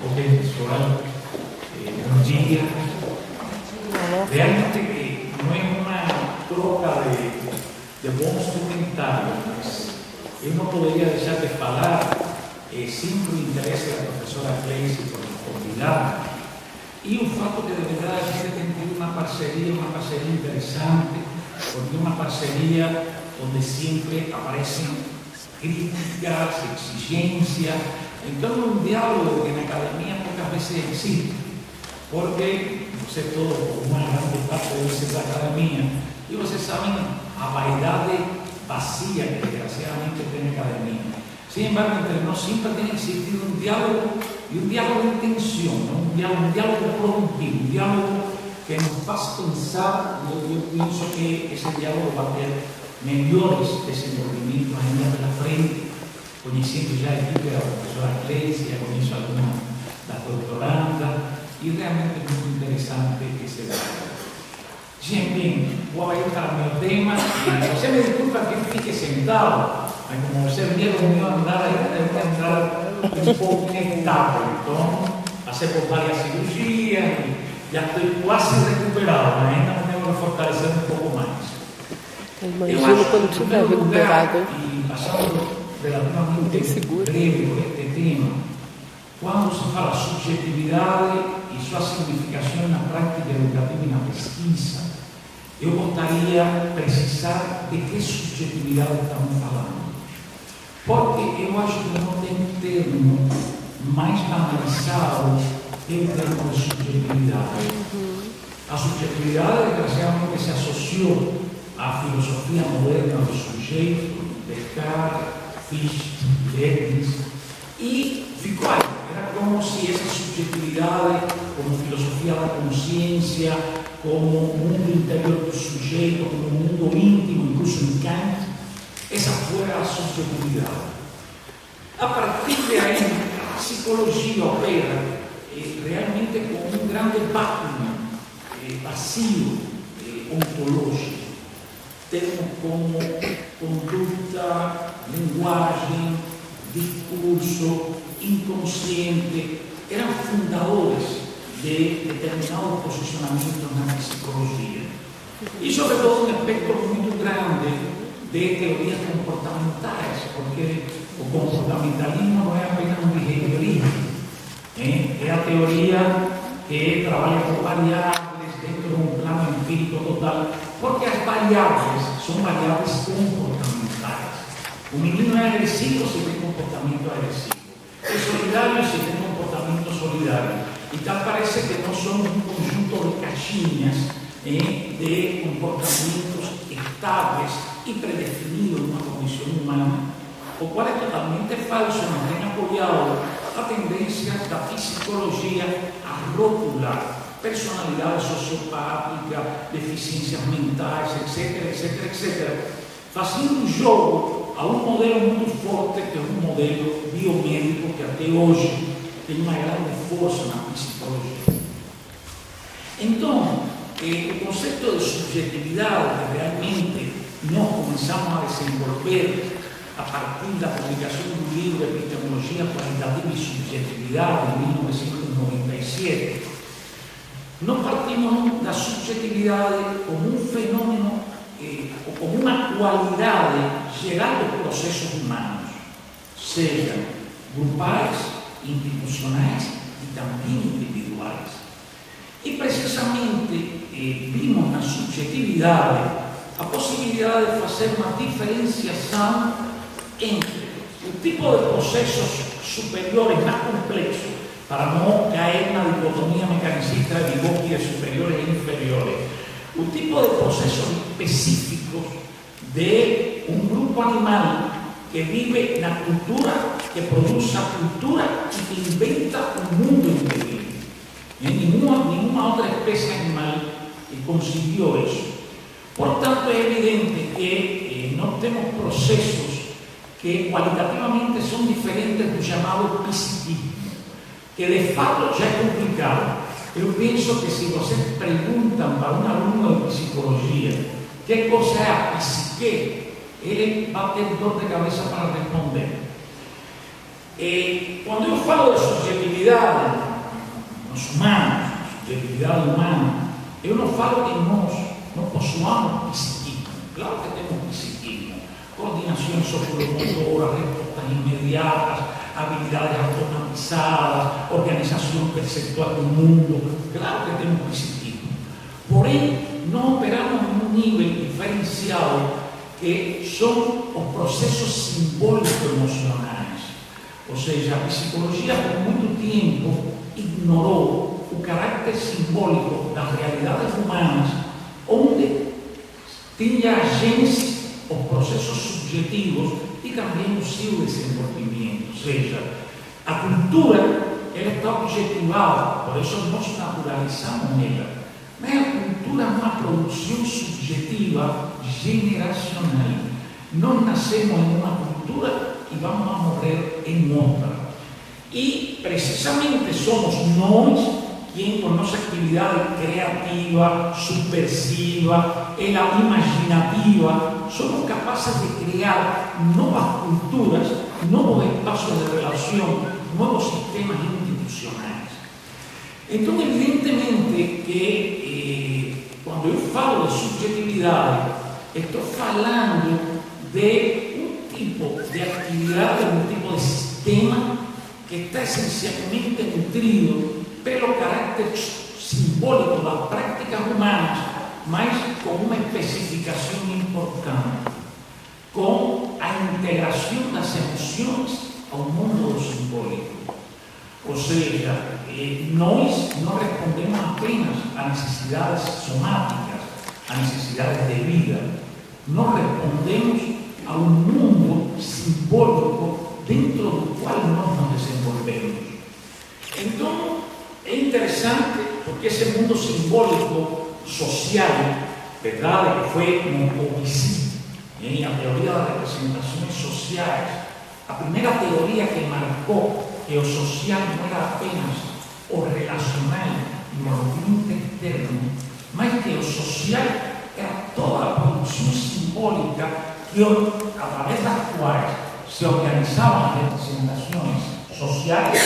Ok, pessoal, bom dia. Realmente não é uma troca de bons comentários, mas eu não poderia deixar de falar, sempre o interesse da professora Cleice por nos convidar, e o fato que, de verdade, a gente tem tido uma parceria interessante, porque uma parceria onde sempre aparecem críticas, exigências. Então, um diálogo que na academia poucas vezes existe, porque você todo, uma grande parte de vocês da academia, e vocês sabem a vaidade vazia que desgraciadamente tem na academia. Sin embargo, entre nós sempre tem existido um diálogo, e um diálogo de intenção, um diálogo produtivo, um diálogo que nos faz pensar, e eu penso que esse diálogo vai ter melhores desenvolvimentos ainda pela frente, conhecendo já a equipe da professora Cleice, já conheço algumas da doutoranda, e realmente é muito interessante esse diálogo. Gente, vou ir para o meu tema, você me desculpa que fique sentado, mas como você viu o meu andar, eu vou entrar um pouco inevitável, então passei por várias cirurgias, já estou quase recuperado, mas ainda me devo fortalecer um pouco mais. Imagino quando estiver recuperado. E passando relativamente breve por este tema, quando se fala subjetividade e sua significação na prática educativa e na pesquisa, eu gostaria de precisar de que subjetividade estamos falando. Porque eu acho que não tem termo mais banalizado que o termo de subjetividade. A subjetividade, desgraciadamente, se associou à filosofia moderna do sujeito, Descartes, Fichte, Leibniz, e ficou aí. Era como se essa subjetividade, como filosofia da consciência, como mundo interior do sujeito, como mundo íntimo, incluso em Kant, essa foi a subjetividade. A partir de aí, a psicologia opera realmente com um grande vácuo, vazio ontológico. Termos como conduta, linguagem, discurso, inconsciente, eram fundadores de determinados posicionamentos na psicologia. E, sobretudo, um espectro muito grande de teorias comportamentais, porque o comportamentalismo não é apenas um behaviorismo, é a teoria que trabalha com variáveis dentro de um plano empírico total, porque as variáveis são variáveis comportamentais. O menino é agressivo se tem comportamento agressivo, é solidário se tem comportamento solidário. Então parece que nós somos um conjunto de caixinhas de comportamentos estáveis e predefinidos numa condição humana, o qual é totalmente falso, não tem apoiado a tendência da psicologia a rotular personalidade sociopática, deficiências mentais, etc., fazendo um jogo a um modelo muito forte, que é um modelo biomédico que até hoje tem uma grande força na psicologia. Então, o conceito de subjetividade que realmente nós começamos a desenvolver a partir da publicação do livro Epistemologia Qualitativa e Subjetividade, em 1997, nós partimos da subjetividade como um fenômeno, ou como uma qualidade geral dos processos humanos, seja grupais, institucionais e também individuais. E precisamente vimos na subjetividade a possibilidade de fazer uma diferenciação entre o tipo de processos superiores mais complexos, para não cair na dicotomia mecanicista de Vygotsky de superiores e inferiores, o tipo de processos específicos de um grupo animal que vive na cultura, que produz a cultura e que inventa um mundo interior. Nenhuma outra espécie animal conseguiu isso. Portanto, é evidente que nós temos processos que qualitativamente são diferentes do chamado psiquismo, que de fato já é complicado. Eu penso que se vocês perguntam para um aluno de psicologia que coisa é a psique, ele vai ter dor de cabeça para responder. Quando eu falo de subjetividade, subjetividade nos humanos, subjetividade humana, eu não falo que nós não possuamos psiquismo. Claro que temos psiquismo, coordenação sociomotora, respostas imediatas, habilidades automatizadas, organização perceptual do mundo. Claro que temos psiquismo. Porém, não operamos num nível diferenciado que são os processos simbólicos emocionais. Ou seja, a psicologia por muito tempo ignorou o caráter simbólico das realidades humanas, onde tinha a gênese os processos subjetivos e também o seu desenvolvimento. Ou seja, a cultura ela está objetivada, por isso nós naturalizamos ela. Mas a cultura é uma produção subjetiva generacional. Nós nascemos em uma cultura e vamos a morrer em outra. E precisamente somos nós quem, com nossa atividade criativa, subversiva, imaginativa, somos capazes de criar novas culturas, novos espaços de relação, novos sistemas institucionais. Então, evidentemente que quando eu falo de subjetividade, estou falando de um tipo de atividade, um tipo de sistema que está essencialmente nutrido pelo caráter simbólico das práticas humanas, mas com uma especificação importante, com a integração das emoções ao mundo do simbólico. Ou seja, nós não respondemos apenas a necessidades somáticas, a necessidades de vida, nós respondemos a um mundo simbólico dentro do qual nós nos desenvolvemos. Então, é interessante porque esse mundo simbólico social, verdade, que foi como obisí em a teoria das representações sociais, a primeira teoria que marcou que o social não era apenas o relacional e o ambiente externo, mas que o social era toda a produção simbólica que, através das quais se organizavam as representações sociais,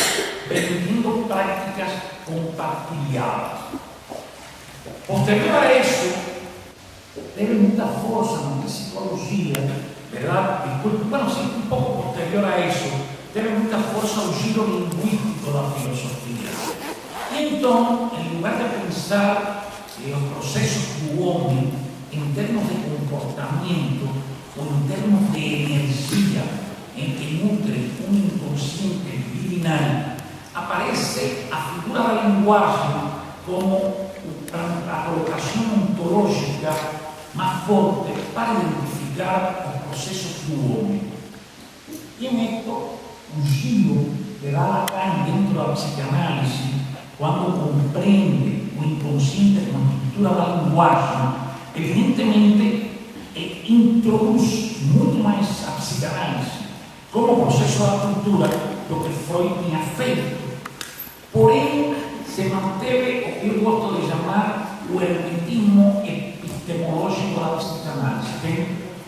permitindo práticas compartilhadas. Posterior a isso, teve muita força na psicologia, verdade? Sim, um pouco posterior a isso, teve muita força o giro linguístico da filosofia. E então, em lugar de pensar os processos do homem em termos de comportamento ou em termos de energia em que nutre um inconsciente virginal, aparece a figura da linguagem como a colocação ontológica mais forte para identificar os processos do homem. E esto, o giro que dá Lacan dentro da psicanálise, quando compreende o inconsciente como estrutura da linguagem, evidentemente introduz muito mais a psicanálise como processo da cultura do que Freud tinha feito. Porém, se manteve o que eu gosto de chamar o hermetismo epistemológico da psicanálise. Tem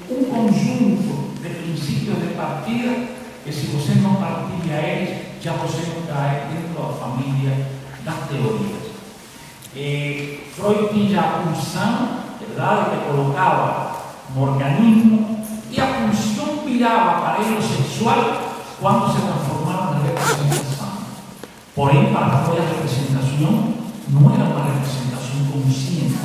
um conjunto de princípios de partida que, se você não partilha eles, já você não cai dentro da família das teorias. Freud tinha a função, verdade, que colocava no organismo, e a função virava para ele sexual quando se transformava na representação. Porém, para Freud, a representação não era uma representação consciente,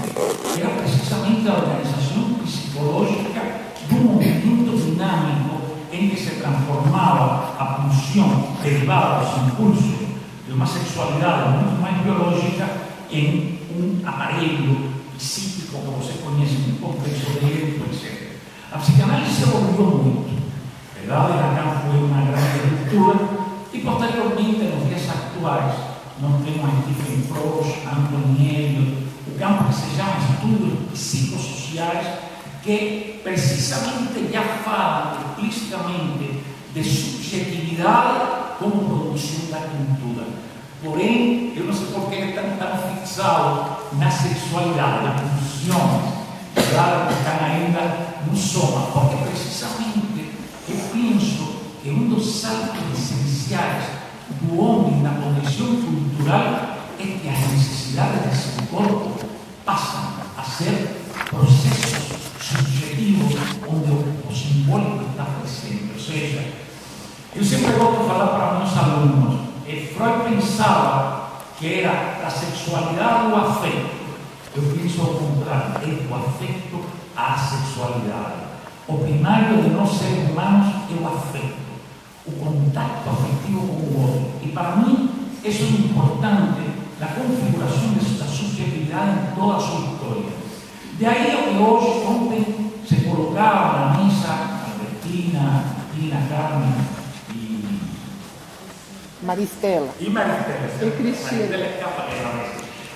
era precisamente a organização psicológica de um movimento dinâmico em que se transformava a pulsão derivada dos impulsos de uma sexualidade muito mais biológica em um aparelho psíquico, como você conhece, um complexo de Édipo, etc. A psicanálise se evoluiu muito. Verdade, Lacan foi uma grande ruptura e, posteriormente, nos dias atuais, nós temos a Stephen Frost, Anton Elliot, o campo que se chama estudos psicossociais, que precisamente já falam explicitamente de subjetividade como produção da cultura. Porém, eu não sei por que estão tão fixados na sexualidade, na pulsão, claro que estão ainda no soma, porque precisamente eu penso que um dos saltos essenciais do homem na modernidade tradición cultural es que las necesidades de ese corpo pasan a ser procesos subjetivos donde o simbólico está presente. O sea, yo siempre gosto de falar para meus alunos, Freud pensaba que era la sexualidad o afecto. Eu penso ao contrário, é o afecto à sexualidade. O primário de nós seres humanos é o afecto, o contacto afectivo com o outro. E para mim, isso é importante na configuração dessa subjetividade em toda a sua história. De aí o que hoje, ontem, se colocava na mesa Albertina, Tina, Carmen e Maristela. E Maristela. E Cristina. Maristela escapa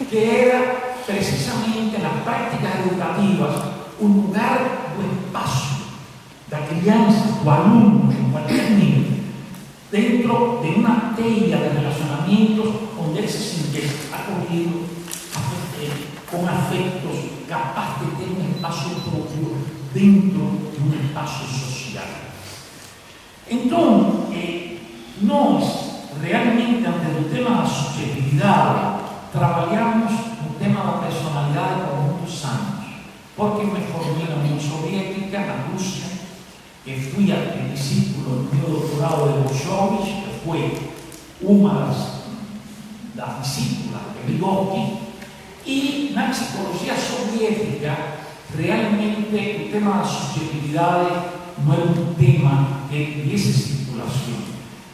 que era precisamente nas práticas educativas o lugar do espaço da criança, do aluno, em qualquer nível, dentro de uma teia de relacionamentos onde ele se sente acolhido, com afetos, capaz de ter um espaço próprio dentro de um espaço social. Então, nós realmente, ante o tema da subjetividade, trabalhamos no tema da personalidade por muitos anos, porque me formei na União Soviética, na Rússia, e fui discípulo do meu doutorado de Bolshoi, que foi uma das discípulas de Vygotsky, e na psicologia soviética, realmente o tema da subjetividade não era um tema que tivesse circulação.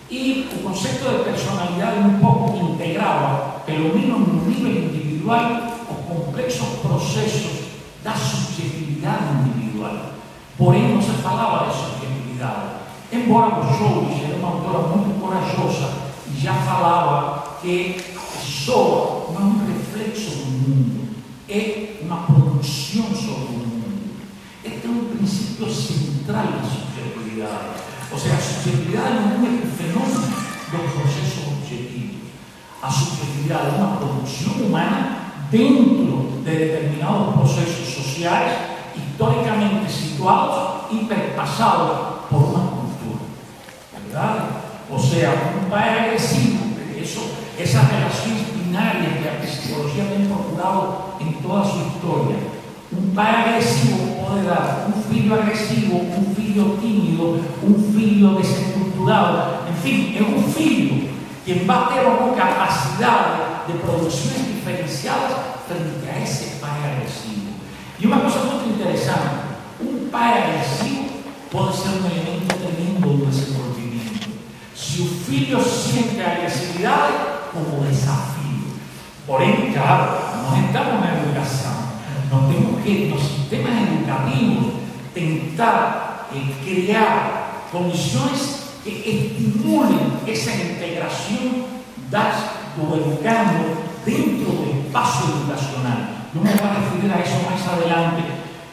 E o conceito de personalidade um pouco integrava, pelo menos no nível individual, os complexos processos da subjetividade individual. Porém, não se falava de subjetividade. Embora Bolshoi era uma autora muito corajosa e já falava que a pessoa não é um reflexo do mundo, é uma produção sobre o mundo. Este é um princípio central da subjetividade. Ou seja, a subjetividade não é um fenômeno do processo objetivo. A subjetividade é uma produção humana dentro de determinados processos sociais, historicamente situados e perpassados por uma cultura. ¿Verdade? Ou seja, um pai agressivo, essas relações binárias que a psicologia tem procurado em toda a sua história. Um pai agressivo pode dar um filho agressivo, um filho tímido, um filho desestruturado, enfim, é um filho que vai ter uma capacidade de produções diferenciadas frente a esse pai agressivo. E uma coisa muito interessante, um pai agressivo pode ser um elemento tremendo do desenvolvimento. Se o filho sente a agressividade como desafio. Porém, claro, nós estamos na educação. Nós temos que, nos sistemas educativos, tentar criar condições que estimulem essa integração do educando dentro do espaço educacional. Não me vou referir a isso mais adelante,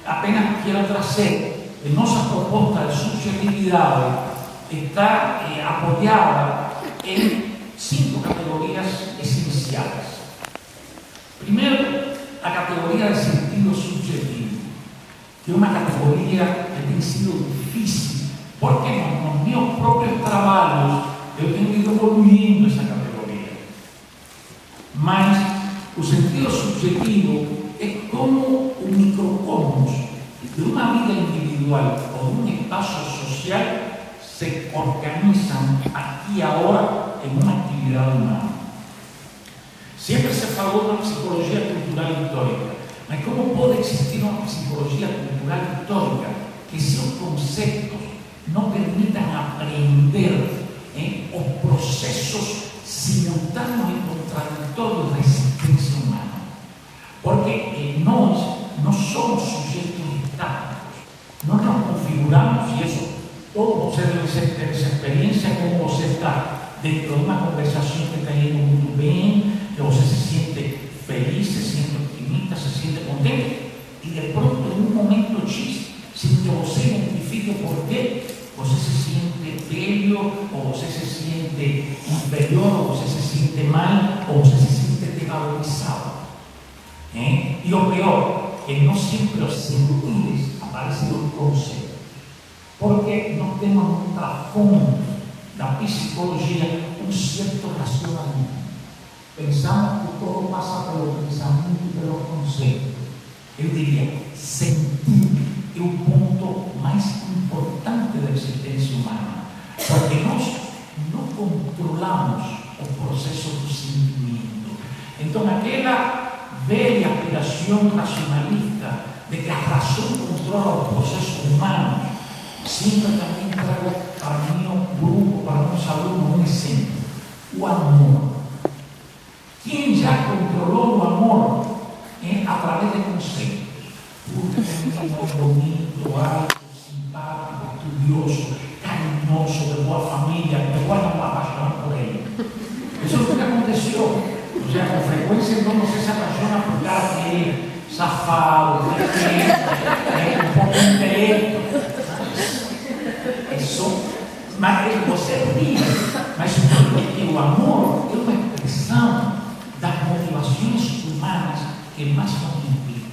apenas quero trazer que nossa proposta de subjetividade está apoiada em 5 categorias essenciais. Primeiro, a categoria de sentido subjetivo, que é uma categoria que tem sido difícil, porque nos meus próprios trabalhos eu tenho ido evoluindo essa categoria. Mas o sentido subjetivo é como o microcosmos de uma vida individual ou de um espaço social se organizam aqui e agora em uma atividade humana. Sempre se falou da psicologia cultural histórica, mas como pode existir uma psicologia cultural histórica que seus conceitos não permitam aprender os processos simultâneos e contraditórios da existência humana? Porque nós não somos sujeitos estáticos, nós nos configuramos, e isso todos vocês devem ter essa experiência, como você está dentro de uma conversação que está indo muito bem, que você se sente feliz, se sente optimista, se sente contente, e de pronto, em um momento X, sem que você identifique por quê, você se sente velho, ou você se sente inferior, ou você se sente mal, ou você se sente desvalorizado. E o pior, que não sempre os sentidos aparecem no conceito, porque nós temos um trasfondo da psicologia um certo racionalismo. pensamos que todo pasa pelo pensamento e pelos conceitos. Eu diria, sentir é o ponto mais importante da existência humana, porque nós não controlamos o processo do sentimento. Então, aquela velha aspiração racionalista de que a razão controla o processo humano, sempre também trago para meu grupo, para meus alunos, um exemplo: o amor. Quem já controlou o amor através de conceitos? Porque tem um amor bonito, alto, simpático, estudioso, carinhoso, de boa família, igual não vai apaixonar por ele. Isso é o que aconteceu. Ou seja, com frequência então você se apaixona por cara que é safado, um pouco de intelecto. Isso, mas você ri, mas porque o amor é uma expressão das motivações humanas que mais nos implicam.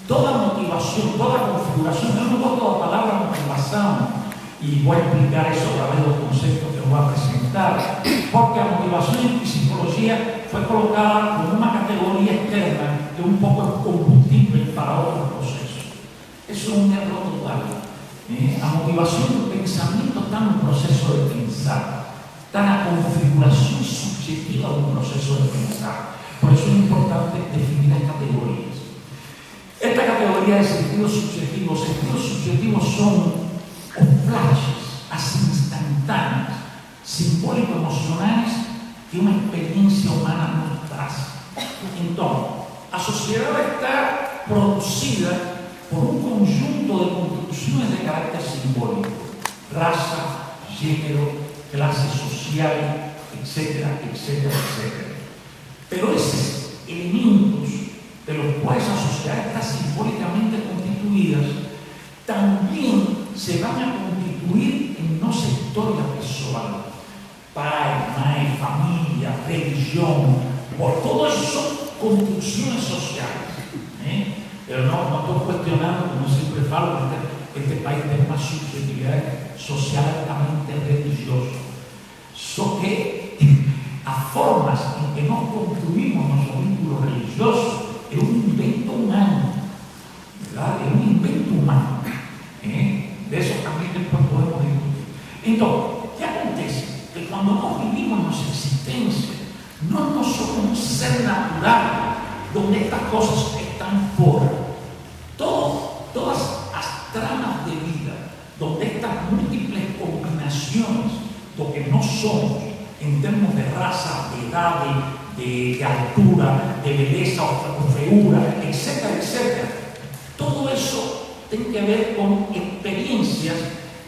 Toda motivação, toda configuração, eu não gosto da palavra motivação, e vou explicar isso através do conceito que eu vou apresentar, porque a motivação em psicologia foi colocada como uma categoria externa, que é um pouco combustível para outros processos. Isso é um erro total. A motivação do pensamento está no processo de pensar, está na configuração subjetiva do processo de pensar. Por isso é importante definir as categorias. Esta categoria de sentidos subjetivos, os sentidos subjetivos são os flashes, as instantâneas, simbólico-emocionais que uma experiência humana nos traz. Então, a sociedade está produzida por um conjunto de construções de caráter simbólico: raça, gênero, classe social, etc., etc., etc. Pero esses elementos pelos quais a sociedade está simbolicamente constituída também se vão a constituir em nossa história pessoal. Pai, mãe, família, religião, por todas são construções sociais. Eu não estou questionando, como sempre falo, que este país tem uma subjetividade social altamente religiosa. Só que as formas em que nós construímos nosso vínculo religioso é um invento humano. ¿Verdad? É um invento humano. De eso também depois podemos discutir. Então, o que acontece? Que quando nós vivimos nossa existência, nós não somos um ser natural onde estas coisas estão fora. Todas as tramas de vida, onde estas múltiples combinações do que nós somos, em termos de raça, de idade, de altura, de beleza ou feiura, etc., etc., todo isso tem que ver com experiências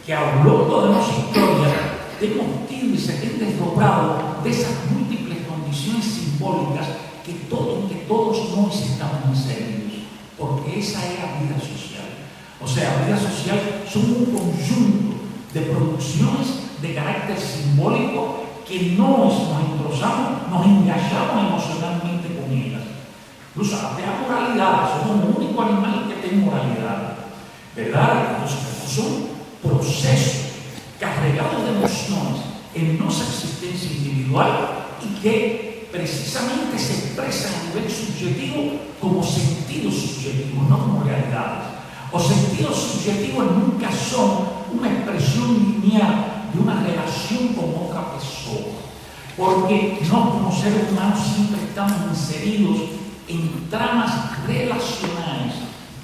que ao longo da nossa história temos tido e se tem desdobrado dessas múltiples condições simbólicas em que todos nós estamos inseridos, porque essa é a vida social. Ou seja, a vida social são um conjunto de produções de caráter simbólico que nós nos entrosamos, nos engajamos emocionalmente com elas. Incluso até a moralidade, somos o único animal que tem moralidade. ¿Verdad? Entonces, son procesos carregados de emociones en nuestra existencia individual y que precisamente se expresan a nivel subjetivo como sentidos subjetivos, no como realidades. Los sentidos subjetivos nunca son una expresión lineal de una relación con otra persona, porque no como seres humanos siempre estamos inseridos en tramas relacionales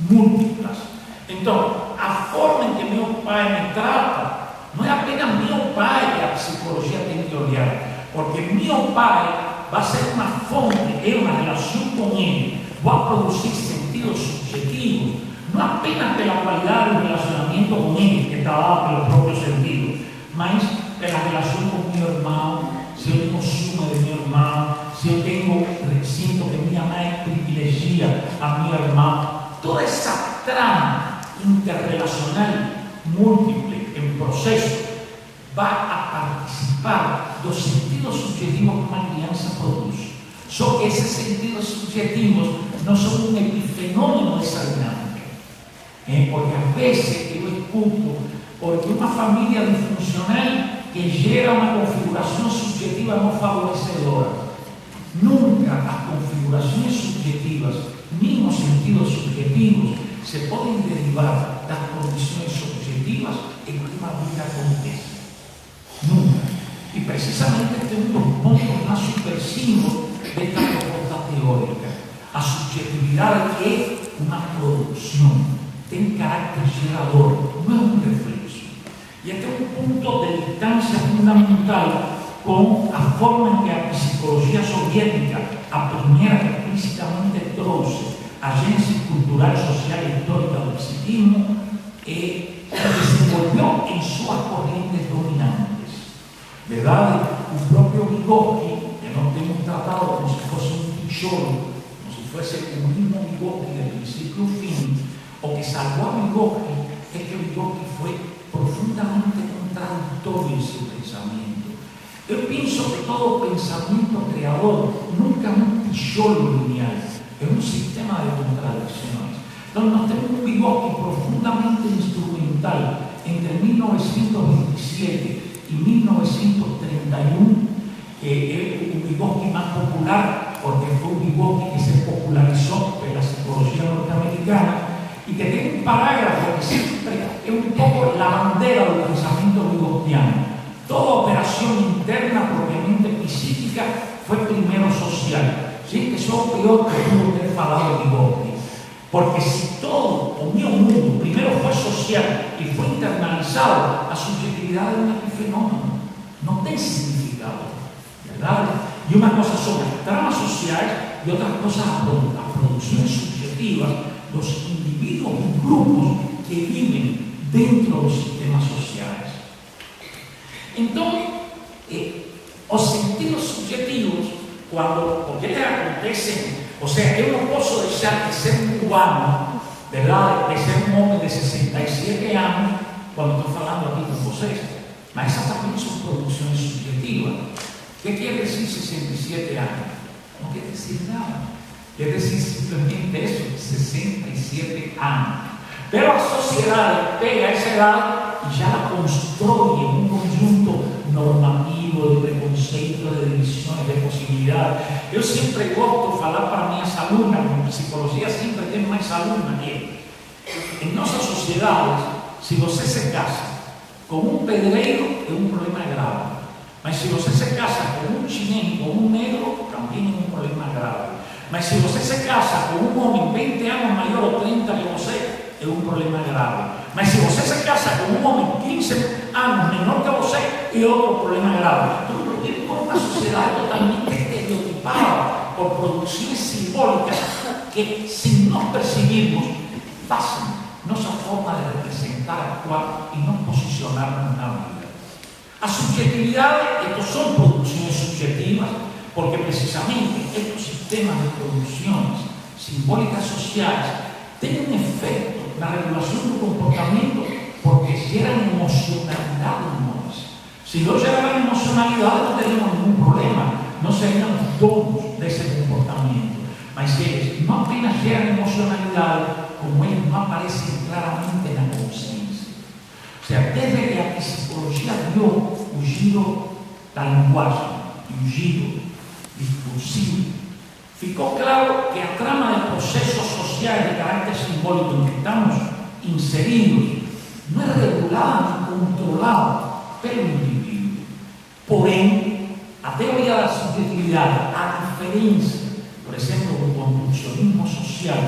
múltiples. Então, a forma em que meu pai me trata não é apenas meu pai que a psicologia tem que olhar, porque meu pai vai ser uma fonte, é uma relação com ele, vai produzir sentidos subjetivos, não apenas pela qualidade do relacionamento com ele, que está lá pelo próprio sentido, mas pela relação com meu irmão, se eu tenho ciúme de meu irmão, se eu sinto que minha mãe privilegia a minha irmã, toda essa trama interrelacional múltiple em processo vai a participar dos sentidos subjetivos que uma criança produz. Só que esses sentidos subjetivos não são um epifenômeno dessa dinâmica. Porque às vezes eu escuto, porque uma família disfuncional que gera uma configuração subjetiva não favorecedora. nunca las configuraciones subjetivas ni los sentidos subjetivos se pueden derivar de las condiciones objetivas en que una vida acontece. Nunca. Y precisamente este es uno de los puntos más subversivos de esta propuesta teórica. La subjetividad que es una producción, tiene carácter generador, no es un reflejo. Y este es un punto de distancia fundamental con la forma en que la psicología soviética, a primera que explícitamente trouxe a génesis cultural, social e histórica do psiquismo, desenvolvió en sus corrientes dominantes. ¿Verdad? El propio Vygotsky, que no hemos tratado como si fuese un tijolo, como si fuese el mismo Vygotsky de principio a fin, o que salvó a Vygotsky, es que Vygotsky fue profundamente contradictorio en su pensamiento. Yo pienso que todo pensamiento creador nunca es un tijolo lineal, es un sistema de contradicciones. Entonces nos tenemos un Vygotsky profundamente instrumental entre 1927 y 1931, que es un Vygotsky más popular, porque fue un Vygotsky que se popularizó en la psicología norteamericana, y que tiene un parágrafo que siempre es un poco la bandera del pensamiento vygotskiano. Toda operación interna propiamente psíquica fue primero social. ¿Sí? Que eso es peor que pudo tener falado de Vygotsky. Porque si todo, o mi mundo, primero fue social y fue internalizado, la subjetividad de un epifenómeno no tiene significado, ¿verdad? Y una cosa son las tramas sociales y otras cosas las producciones subjetivas, los individuos y grupos que viven dentro de los sistemas sociales. Entonces, los sentidos subjetivos, porque les acontecen, o sea, yo no puedo dejar de ser un cubano, ¿verdad? De ser un hombre de 67 años, cuando estoy hablando aquí con vocês. Pero esas también son producciones subjetivas. ¿Qué quiere decir 67 años? No quiere decir nada. Quiere decir simplemente eso, 67 años. Pero la sociedad pega esa edad y ya la construye en un conjunto normativo de preconceptos, de divisiones, de posibilidades. Yo siempre gosto de hablar para mis alumnas, en psicología siempre tengo más alumnas que en nuestras sociedades, si você se casa con un pedreiro es un problema grave. Mas si você se casa con un chinés, con un negro, también es un problema grave. Mas si você se casa con un hombre 20 años mayor o 30 que você, es un problema grave. Mas si você se casa con un hombre 15 años menor que você, es otro problema grave. Entonces, tenemos una sociedad totalmente estereotipada por producciones simbólicas que, sin nos percibirnos, pasan nuestra forma de representar, actuar y nos posicionarnos en la vida. A subjetividad, estos son producciones subjetivas, porque precisamente estos sistemas de producciones simbólicas sociales tienen efecto en la regulación del comportamiento porque generan emocionalidad en nosotros. Si no generaran emocionalidad, no tendríamos ningún problema, no seríamos todos de ese comportamiento. Mas ellos no apenas generan emocionalidad, como ellos no aparecen claramente en la conciencia. O sea, desde que la psicología dio un giro del lenguaje y un giro discursivo, ficou claro que a trama de procesos sociales de carácter simbólico en que estamos inseridos no es regulada ni controlada pelo individuo. Porém, a teoría de la subjetividad, a diferencia, por ejemplo, del construccionismo social,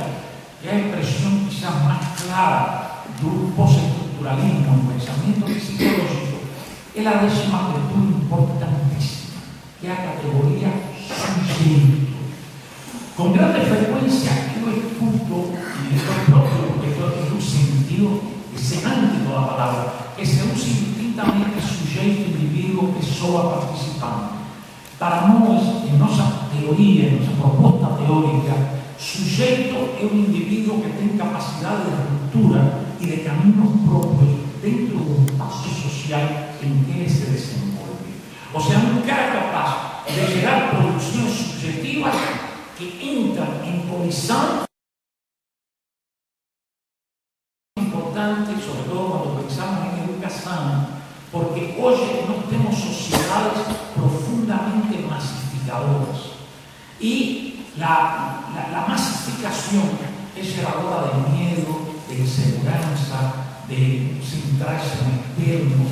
que es la expresión quizás más clara de un postestructuralismo en pensamiento psicológico, es la décima virtud importantísima, que es la categoría sujeto. Con grande frecuencia yo escucho, y esto es propio porque esto es un sentido semántico de la palabra, que se usa indistintamente sujeto, individuo, pessoa, participante. Para nós, en nuestra teoría, en nuestra propuesta teórica, sujeto es un individuo que tiene capacidad de ruptura y de caminos propios dentro de un espacio social en que se desenvuelve. O sea, un cara capaz de generar producciones subjetivas que entran en colisión importante, sobre todo cuando pensamos en educación, porque hoy no tenemos sociedades profundamente masificadoras. Y la masificación es generadora de miedo, de inseguranza, de centrarse en externo,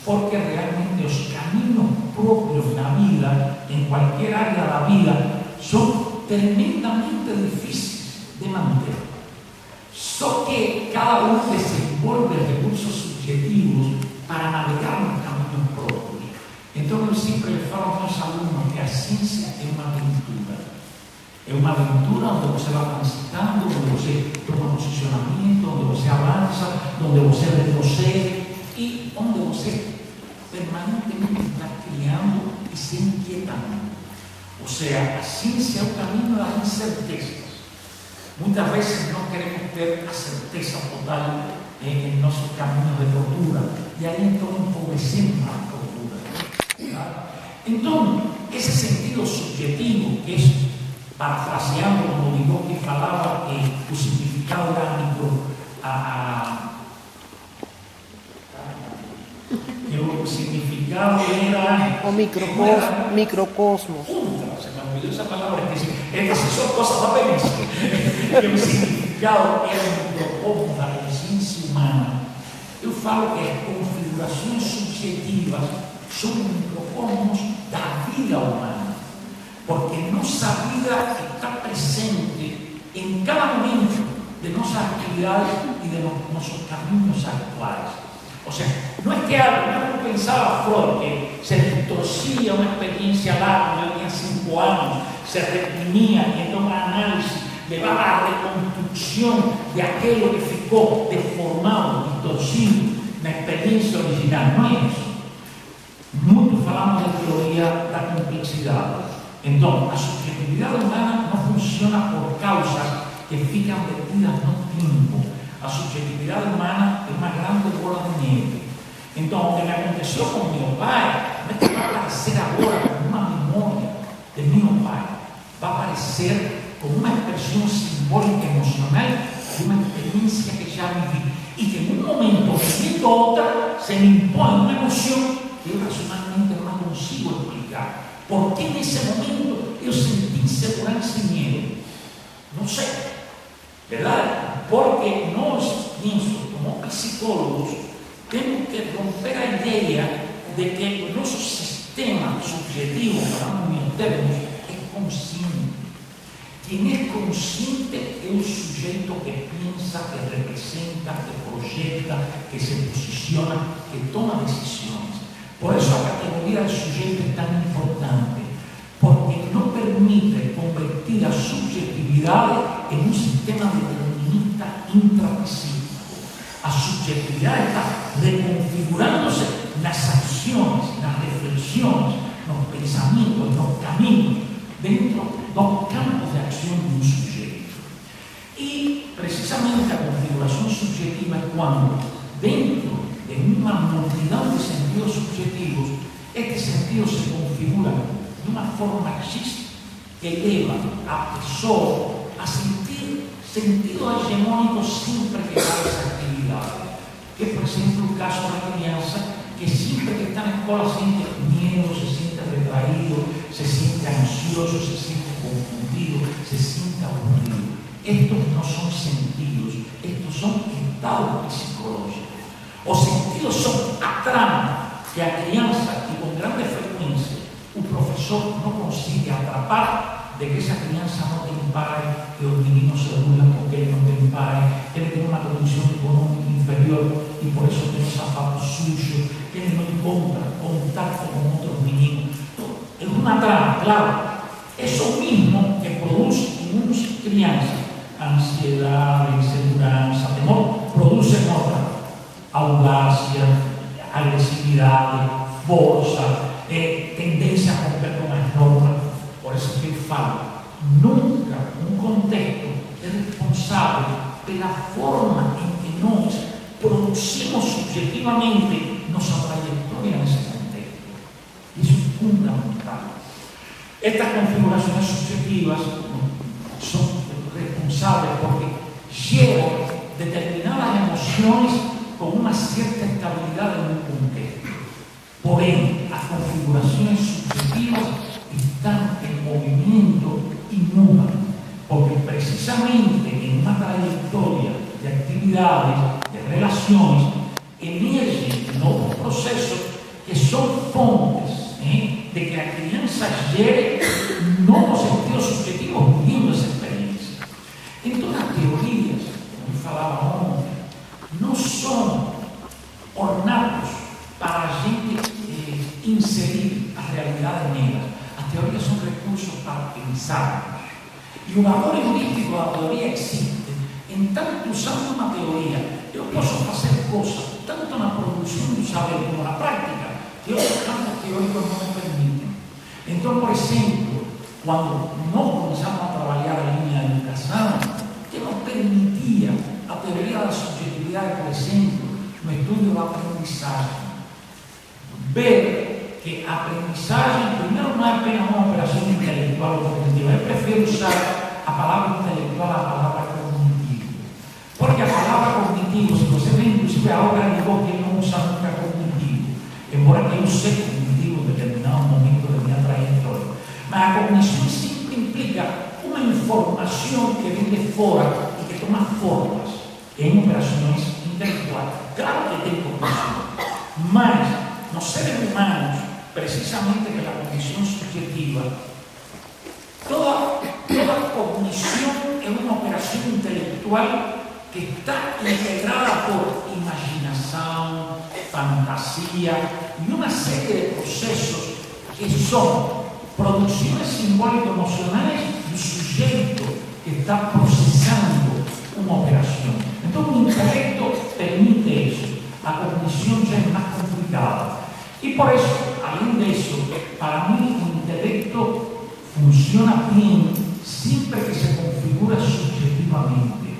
porque realmente los caminos propios de la vida, en cualquier área de la vida, son tremendamente difíciles de mantener. Solo que cada uno desenvolve recursos subjetivos para navegar los caminos propios. Entonces, eu sempre le falo aos meus alunos que a ciência é uma aventura. É uma aventura onde você vai transitando, onde você toma um posicionamento, onde você avança, onde você retrocede e onde você permanentemente está criando e se inquietando. Ou seja, a ciência é o caminho das incertezas. Muitas vezes não queremos ter a certeza total em nossos caminhos de tortura e aí então empobrecemos a tortura. Tá? Então, esse sentido subjetivo, que é, parafraseando como digo que falava que o significado era que o significado era o microcosmos. Se me olvidou essa palavra, essas são coisas da beleza. Que o significado era o microcosmos da consciência humana. Eu falo que as configurações subjetivas são microcosmos da vida humana. Porque nossa vida está presente em cada momento de nossa atividade e de nossos caminhos atuais. Ou seja, não é que não pensava Freud que se distorcia uma experiência lá, quando eu tinha 5 anos, se reprimia, e então a análise levava à reconstrução de aquilo que ficou deformado, distorcido na experiência original. Não é isso. Muito falamos da teoria da complexidade. Então, a subjetividade humana não funciona por causas que ficam detidas no tempo. A subjetividade humana é uma grande bola de neve. Então, o que me aconteceu com meu pai, não é que vai aparecer agora como uma memória de meu pai. Vai aparecer como uma expressão simbólica emocional de uma experiência que já vivi. E que em um momento de outra se me impõe uma emoção que eu racionalmente não consigo explicar. Porque nesse momento eu senti insegurança e medo? Não sei, verdade? Porque nós, como psicólogos, temos que romper a ideia de que o nosso sistema subjetivo, falando em termos, é consciente. Quem é consciente é o sujeito que pensa, que representa, que projeta, que se posiciona, que toma decisões. Por isso a categoria de sujeito é tão importante, porque não permite convertir a subjetividade em um sistema determinista intrapsíquico. A subjetividade está reconfigurándose nas ações, nas reflexões, nos pensamentos, nos caminhos, dentro dos campos de ação de um sujeito. E, precisamente, a configuração subjetiva é quando, dentro de uma multidão de sentidos subjetivos, estes sentidos se configuram de uma forma marxista que leva a pessoa a sentir sentidos hegemônicos sempre que faz essa atividade. Que, por exemplo, o caso da criança, que sempre que está na escola sente medo, se sente retraído, se sente ansioso, se sente confundido, se sente aburrido. Estes não são sentidos, estes são estados psicológicos. Os sentidos são a trama que a criança, e com grande frequência, o professor não consegue atrapar de que essa criança não tem pai, que os meninos se burlam porque ele não tem pai, que ele tem uma condição econômica inferior e por isso tem um sapato sujo, que ele não encontra contato com outros meninos. Então, é uma trama, claro. É o mesmo que produz em uns crianças ansiedade, insegurança, temor, produz em outra audácia, agressividade, força, tendência a romper com as normas. Por isso que eu falo, nunca um contexto é responsável pela forma em que nós produzimos subjetivamente nossa trajetória nesse contexto. Isso é fundamental. Estas configurações subjetivas são responsáveis porque geram determinadas emoções com uma certa estabilidade no contexto. Porém, as configurações subjetivas estão em movimento inmuta, porque precisamente en una trayectoria de actividades, de relaciones, emergen nuevos procesos que son fontes de que la crianza llegue nuevos sentidos subjetivos viviendo esa experiencia. Entonces, las teorías, como yo falaba antes, no son ornatos para a gente inserir as realidades negras. As teorias são recursos para pensarmos. E o valor heurístico da teoria existe. Entanto, usando uma teoria, eu posso fazer coisas, tanto na produção do saber como na prática, que outros campos teóricos não me permitem. Então, por exemplo, quando nós começamos a trabalhar a linha de educação, que nos permitia a teoria da subjetividade, por exemplo, no estudo da aprendizagem, ver que a aprendizagem, primeiro, não é apenas uma operação intelectual ou cognitiva. Eu prefiro usar a palavra intelectual a palavra cognitivo. Porque a palavra cognitivo, se você vê inclusive a obra de Locke, ele não usa nunca cognitivo, embora que eu use cognitivo em determinado momento da minha trajetória. Mas a cognição sempre implica uma informação que vem de fora e que toma formas em operações intelectuais. Claro que tem cognição, mas nos seres humanos, precisamente pela cognição subjetiva, toda cognição é uma operação intelectual que está integrada por imaginação, fantasia e uma série de processos que são produções simbólico-emocionais do sujeito que está processando uma operação. Então, o intelecto permite isso. A cognição já é mais complicada. E por isso, além disso, para mim, o intelecto funciona bem sempre que se configura subjetivamente.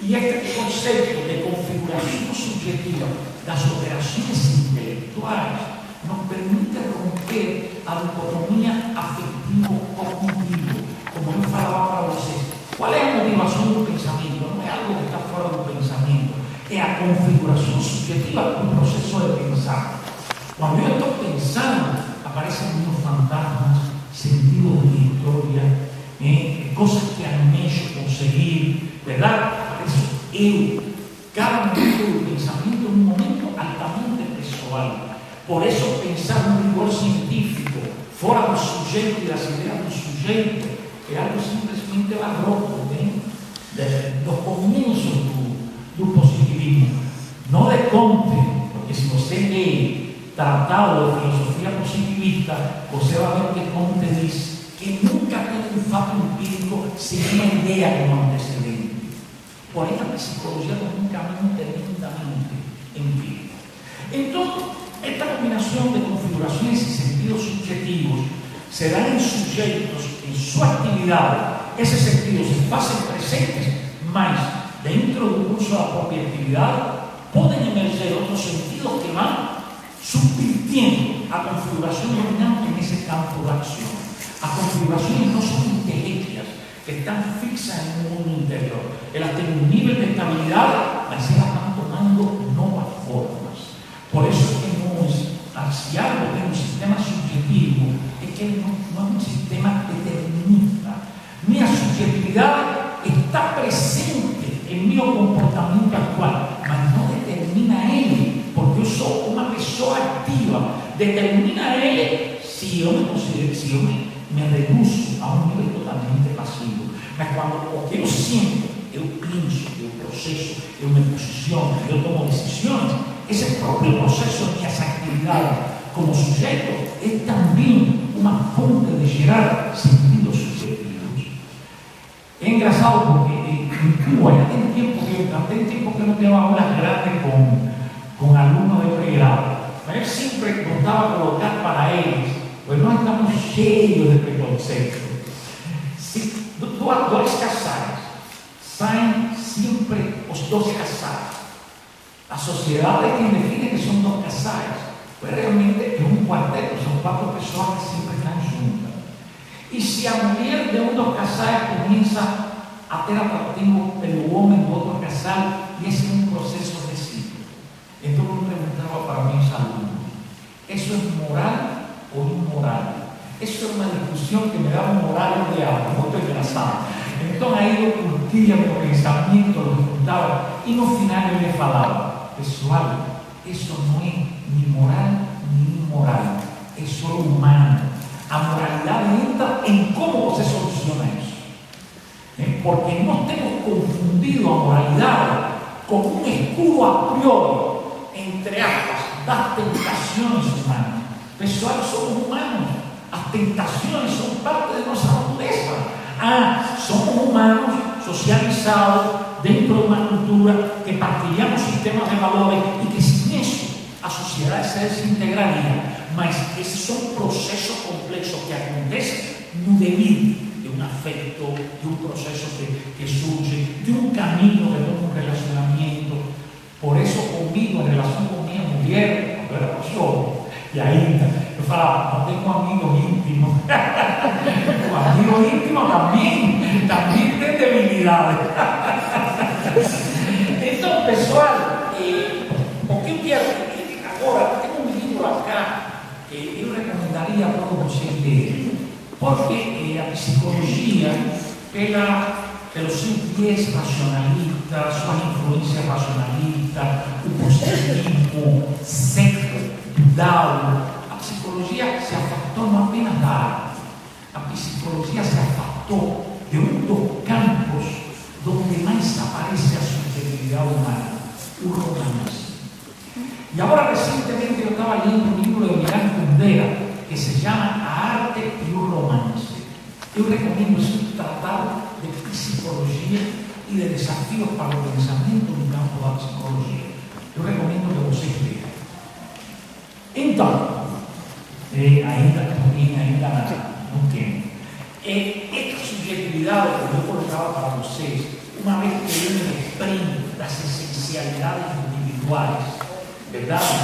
E este conceito de configuração subjetiva das operações intelectuais nos permite romper a dicotomia afetivo-cognitivo. Como eu falava para vocês, qual é a motivação do pensamento? Não é algo que está fora do pensamento, é a configuração subjetiva do processo de pensar. Quando eu estou pensando, aparecem meus fantasmas, sentidos de história, coisas que almejo conseguir, verdade? Aparece eu. Cada momento do pensamento é um momento altamente pessoal. Por isso, pensar no rigor científico, fora do sujeito e das ideias do sujeito, é algo simplesmente barroco, dos começos do positivismo. Não de Comte, porque se você lê Tratado de Filosofia Positivista, você vai ver que Comte diz que nunca tem um fato empírico sem uma ideia como antecedente. Porém, a psicologia tem um caminho tremendamente empírico. Então, esta combinação de configurações e sentidos subjetivos se dá em sujeitos, em sua atividade. Esses sentidos se fazem presentes, mas dentro do curso da própria atividade podem emerger outros sentidos que vão subvirtiendo a configuração dominante nesse campo da ação. As configurações não são intelectas, que estão fixas no mundo interior. Elas têm um nível de estabilidade, mas elas estão tomando novas formas. Por isso que se algo tem um sistema subjetivo, é que ele não é um sistema determinista. Minha subjetividade está presente em meu comportamento atual, mas não determina ele, porque eu sou uma pessoa ativa. Determina ele se eu me considero, se eu me reduzo a um nível totalmente passivo. Mas quando o que eu sinto, eu penso, eu processo, eu me posiciono, eu tomo decisões, esse próprio processo de minhas atividades como sujeito é também uma fonte de gerar sentidos subjetivos. É engraçado porque em Cuba já tem tempo que eu não tenho aulas grandes com alunos de pré-grado, mas eu sempre gostava de colocar para eles, pois nós estamos cheios de preconceito. Se dois casais saem sempre os dois casais, a sociedade é quem define que são dois casais, pois realmente é um quarteto, são quatro pessoas que sempre estão juntas. E se a mulher de um dos casais começa a ter atrativo pelo homem do outro casal, e esse é um processo recíproco. Então eu perguntava para meus alunos, isso é moral ou imoral? Isso é uma discussão que me dá um horário de aula, muito engraçado. Então aí eu curtia meu pensamento, eu escutava, e no final eu lhe falava, pessoal, isso não é nem moral nem imoral, é só humano. A moralidade entra em como você soluciona isso. Porque nós temos confundido a moralidade como um escudo a priori, entre aspas, das tentações humanas. Pessoal, somos humanos. As tentações são parte de nossa natureza. Somos humanos socializados dentro de uma cultura que partilhamos sistemas de valores e que sem isso a sociedade se desintegraria. Mas esses são processos complexos que acontecem no devido de um afeto, de um processo que surge, de um caminho que toma um relacionamento. Por isso, comigo, em relação com minha mulher, quando era jovem, e ainda, eu falava, não tenho amigo íntimo. O amigo íntimo também tem debilidade. Então, pessoal, o que eu quero agora, tenho um livro acá que eu recomendaria a todos vocês lerem, porque a psicologia, pelo seu viés racionalista, sua influência racionalista, o positivismo seco, Darwin, a psicologia se afastou não apenas da arte, a psicologia se afastou de um dos campos onde mais aparece a subjetividade humana, o romance. E agora, recentemente, eu estava lendo um livro de Milán Kundera que se chama A Arte e o Romance. Eu recomendo esse tratado de psicologia e de desafios para o pensamento no campo da psicologia. Eu recomendo que vocês leiam. Então, ainda não tem. Esta subjetividade que eu colocava para vocês, uma vez que eu me desprendo das essencialidades individuais, verdade?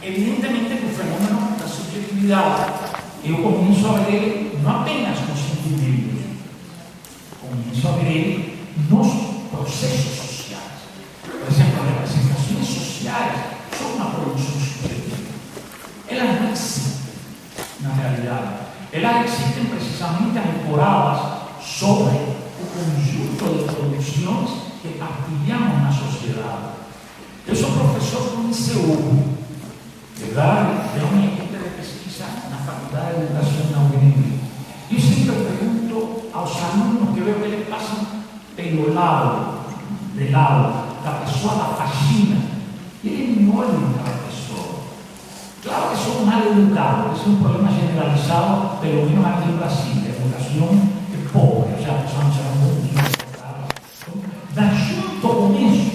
Evidentemente que o fenômeno da subjetividade, eu começo a ver ele não apenas nos indivíduos, começo a ver ele nos processos sociais. Por exemplo, as representações sociais são uma produção subjetiva. Elas não existem na realidade. Elas existem precisamente ancoradas sobre o conjunto de produções que partilhamos na sociedade. Eu sou professor do ICU, verdade? De uma equipe de pesquisa na Faculdade de Educação na UNB. Eu sempre pergunto aos alunos que vejo que eles passam pelo lado da pessoa da faxina, e eles me olham para a pessoa. Claro que são mal educados, esse é um problema generalizado, pelo menos aqui no Brasil. A educação é pobre, ou seja, a pessoa não será muito educada. Dá junto com isso,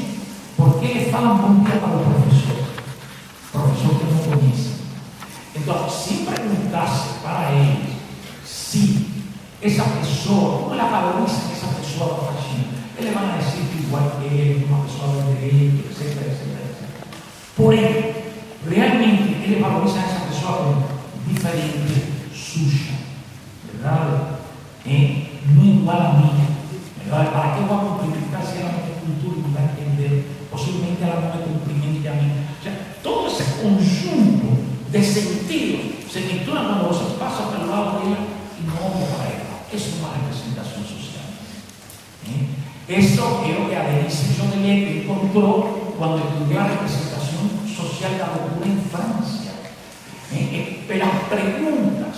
porque eles falam bom dia para o professor que não conhece. Então, se perguntasse para eles se essa pessoa, como ela valoriza essa pessoa da faxina, eles vão dizer que igual que ele, uma pessoa de direito, etc. Porém, realmente ele valoriza essa pessoa como diferente, suja, verdade? Não igual a mim, verdade? Para que eu vou cumprimentar se ela não tem cultura e não vai entender? Possivelmente ela não vai cumprimentar a mim. Ou seja, todo esse conjunto de sentidos se mistura quando você passa pelo lado dela e não olha para ela. Isso é uma representação social. Isso é o que a Denise Jodelet encontrou quando estudou a representação social da loucura em França. Pelas perguntas,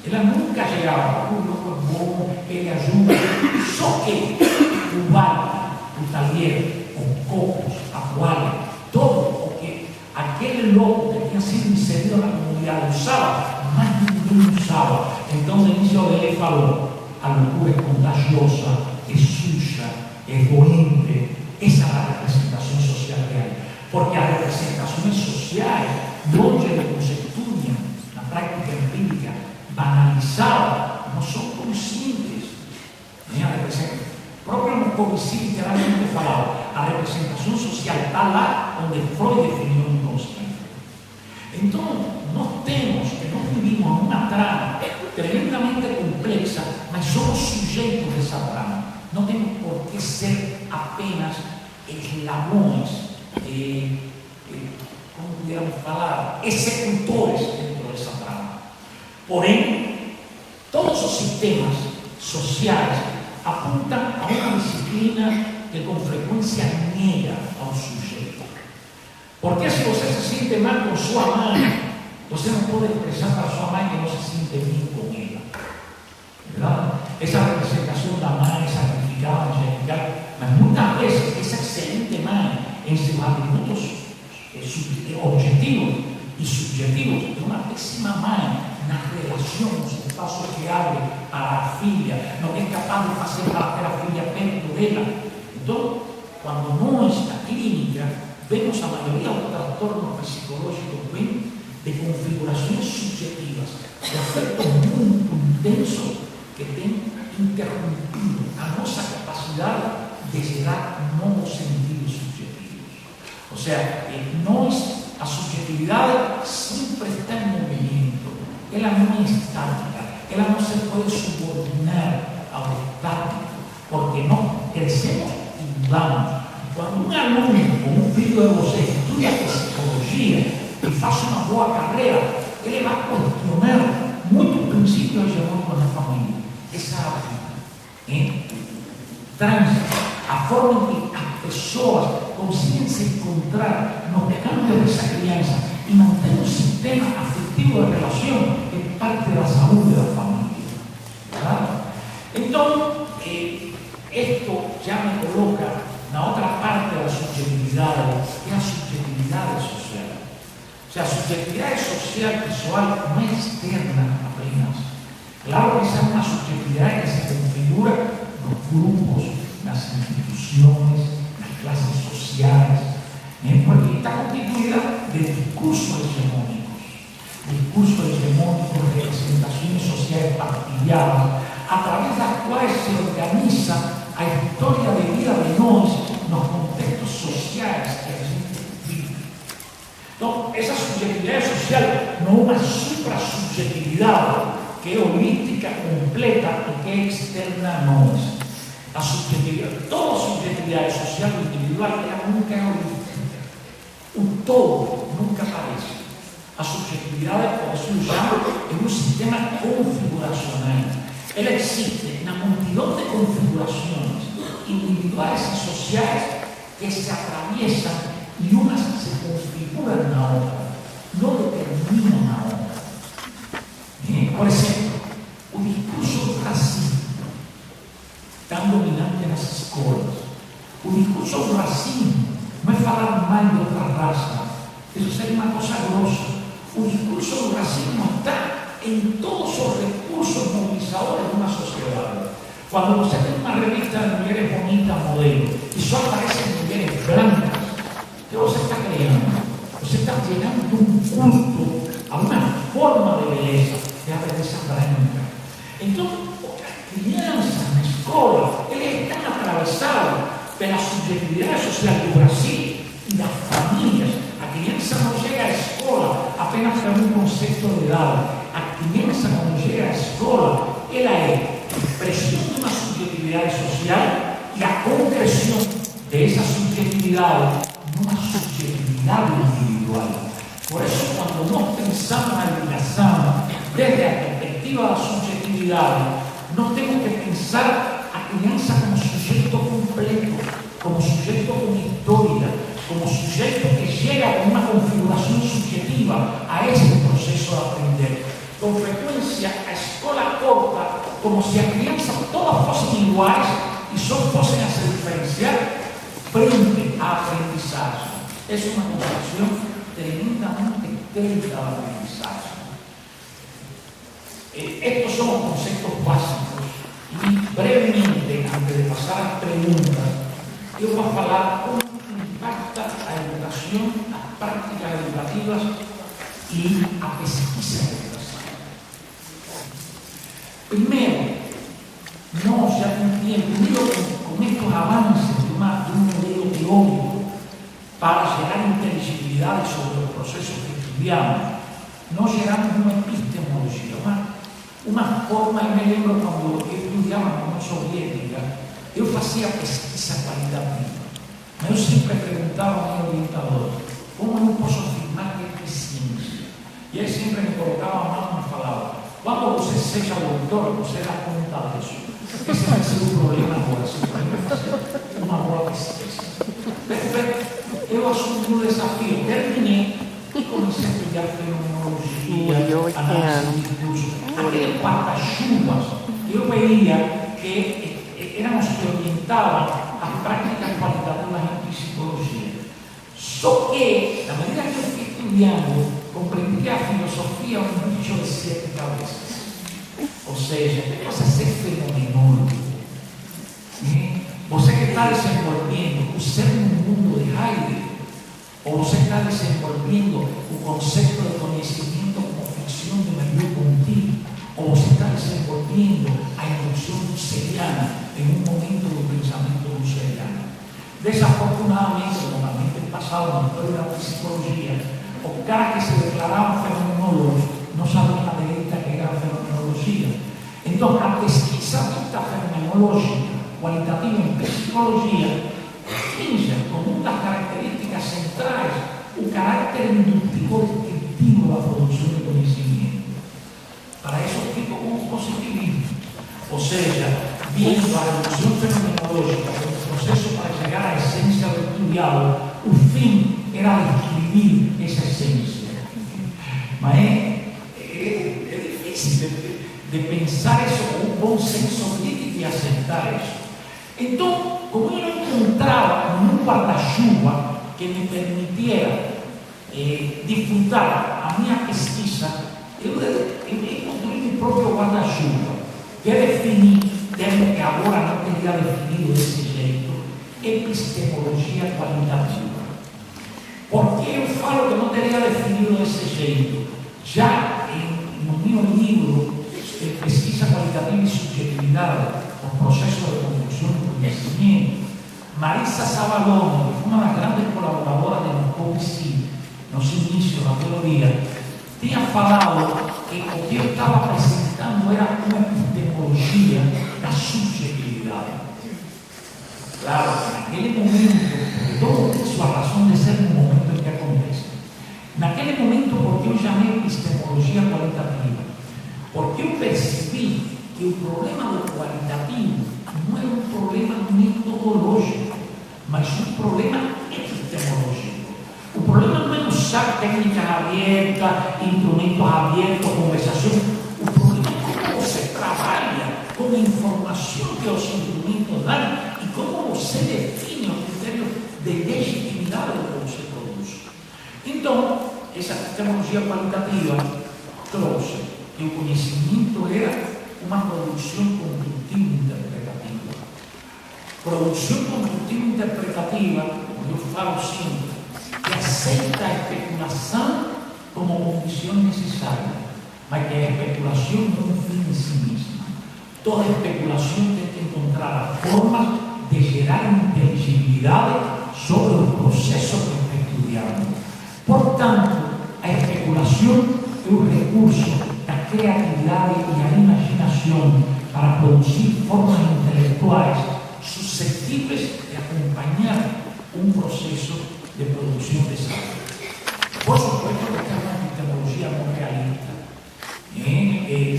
ela nunca chegava, o louco é bom, ele ajuda. Só que o baile, o talher, os copos, a toalha, todo o que aquele louco que tinha sido inserido na comunidade usava, mas ninguém usava. Então, Denise Jodelet falou: a loucura é contagiosa, é suja, é doente. Essa é a representação social real. Porque as representações sociais, longe de constituir na prática empírica banalizada, não são conscientes. O próprio Moscovici literalmente falava: a representação social está lá onde Freud definiu o inconsciente. Então, nós temos que nós vivimos uma trama tremendamente complexa, mas somos sujeitos dessa trama. Não temos por que ser apenas eslabões, como pudiéramos falar, executores dentro dessa trama. Porém, todos os sistemas sociais apuntam a uma disciplina que com frequência nega ao sujeito. Porque se você se sente mal com sua mãe, você não pode expressar para sua mãe que não se sente bem com ela. ¿Verdad? Esa representación da mãe sacrificada, angelical, mas muitas vezes essa excelente mãe em seus atributos objetivos e subjetivos é uma péssima mãe nas relações, no espaço que abre para a filha, não é capaz de fazer para ter a filha perto dela. Então, quando nós, na clínica, vemos a maioria dos transtornos psicológicos vem de configurações subjetivas, de afetos muito intensos que têm interrompido a nossa capacidade de gerar novos sentidos subjetivos. Ou seja, nós, a subjetividade sempre está em movimento, ela não é estática, ela não se pode subordinar ao estático, porque nós crescemos e mudamos. Quando um aluno, como um filho de você, estuda psicologia e faz uma boa carreira, ele vai questionar muito o princípio hegemônico da família. Essa vida a forma em que as pessoas conseguem se encontrar no campo dessa criança e manter um sistema afetivo de relação que é parte da saúde da família. ¿Verdad? Então, isto já me coloca na outra parte da subjetividade, que é a subjetividade social. O seja, a subjetividade social pessoal não é externa apenas. Claro que essa é uma subjetividade que se configura nos grupos, nas instituições, nas classes sociais, porque está constituída de discursos hegemônicos, de representações sociais partilhadas, através das quais se organiza a história de vida de nós nos contextos sociais que a gente vive. Então, essa subjetividade social não é uma supra-subjetividade que é holística, completa e que é externa a nós. A subjetividade, toda subjetividade social individual, ela nunca é holística. O todo nunca aparece. A subjetividade, como se chama, é um sistema configuracional. Ela existe na multidão de configurações individuais e sociais que se atravessam e umas se configuram na outra, não determinam na outra. Por exemplo, o discurso do racismo, tão dominante nas escolas. O discurso do racismo não é falar mal de outra raça, isso seria uma coisa grossa. O discurso do racismo está em todos os recursos mobilizadores de uma sociedade. Quando você tem uma revista de mulheres bonitas, modelo, e só aparecem mulheres brancas, que você está criando? Você está gerando um culto a uma forma de beleza, que é a beleza branca. Então, as crianças na escola, eles estão atravessadas pela subjetividade social do Brasil e das famílias. A criança não chega à escola apenas com um conceito de idade. A criança, quando chega à escola, ela é expressão de uma subjetividade social e a concreção dessa subjetividade numa subjetividade individual. Por isso, quando nós pensamos na educação desde a perspectiva da subjetividade, nós temos que pensar a criança como sujeito completo, como sujeito com história, como sujeito que chega com uma configuração subjetiva a esse processo de aprender. Com frequência, a escola corta como se as crianças todas fossem iguais e só fossem a se diferenciar frente à aprendizagem. Essa é uma concepção tremendamente estreita da aprendizagem. Estes são os conceitos básicos. E, brevemente, antes de passar às perguntas, eu vou falar como impacta a educação, as práticas educativas e a pesquisa da educação. Primeiro, nós já temos com estes avanços de um modelo teórico para gerar inteligibilidade sobre os processos que estudamos, nós geramos uma epistemologia, uma forma. Eu me lembro quando eu estudava na União Soviética, eu fazia pesquisa qualitativa, mas eu sempre perguntava ao meu orientador: como eu posso afirmar que é ciência? E ele sempre me colocava a mão e me falava: Quando você seja doutor, você dá conta disso. Esse vai ser o problema agora. Se o problema é fazer uma boa pesquisa. Perfeito. Eu assumi o desafio. Terminei e comecei a estudar fenomenologia, análise de curso. Aquele guarda-chuvas, eu veia que éramos que orientavam as práticas qualitativas em psicologia. Só que, na medida que eu fui estudando, compreendi que a filosofia é um bicho de 7 cabeças. Ou seja, você ser fenomenólogo, você que está desenvolvendo o ser no mundo de Heidegger, ou você está desenvolvendo o conceito de conhecimento como ficção de meio contínuo, ou você está desenvolvendo a indução husserliana em um momento do pensamento husserliano. Desafortunadamente, normalmente passado na história da psicologia, o cara que se declarava fenomenólogo não sabia a direita que era a fenomenologia. Então, a pesquisa dita fenomenológica qualitativa em psicologia finge como uma das características centrais o caráter indutivo descritivo da produção de conhecimento. Para isso, fico com o positivismo. Ou seja, vindo a redução fenomenológica como processo para chegar à essência do estudiado, o fim era descrever essa essência. Mas é difícil de pensar isso com um bom senso crítico e aceitar isso. Então, como eu não encontrava um guarda-chuva que me permitiera disputar a minha pesquisa, eu encontrei meu próprio guarda-chuva, que é definir, termo que agora não teria definido desse jeito, epistemologia qualitativa. Por que eu falo que não teria definido desse jeito? Já no meu livro, Pesquisa Qualitativa e Subjetividade, o processo de construção do conhecimento, Marisa Savalone, que foi uma das grandes colaboradoras de Markovitch nos inícios da teoria, tinha falado que o que eu estava apresentando era uma epistemologia da subjetividade. Claro, naquele momento, todo tem sua razão de ser no momento em que acontece. Naquele momento, porque eu chamei epistemologia qualitativa? Porque eu percebi que o problema do qualitativo não é um problema metodológico, mas um problema epistemológico. O problema não é usar técnicas abertas, instrumentos abertos, conversação. O problema é como você trabalha com a informação que os instrumentos dão e como você define os critérios de legitimidade do que você produz. Então, essa epistemologia qualitativa trouxe que o conhecimento era uma produção condutiva interpretativa. Produção condutiva interpretativa, como eu falo sempre, que aceita a especulação como condição necessária, mas que a especulação não é um fim em si mesma. Toda especulação tem que encontrar formas de gerar inteligibilidade sobre os processos que está estudando. Portanto, a especulação é o recurso da criatividade e a imaginação para produzir formas intelectuais suscetíveis de acompanhar um processo de produção de saber. Por supuesto que esta é uma epistemologia não realista.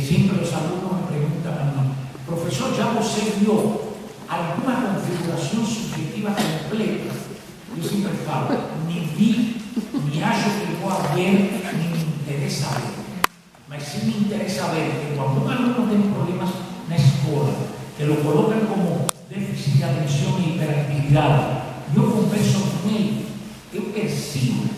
Sempre os alunos me perguntam a mim, professor, já você viu alguma configuração subjetiva completa? Eu sempre falo, nem vi, nem acho que vou ver, nem me interessa ver. Mas sim me interessa ver que quando um aluno tem problemas na escola, que lo colocam como déficit de atenção e hiperatividade, eu converso com ele, eu percebo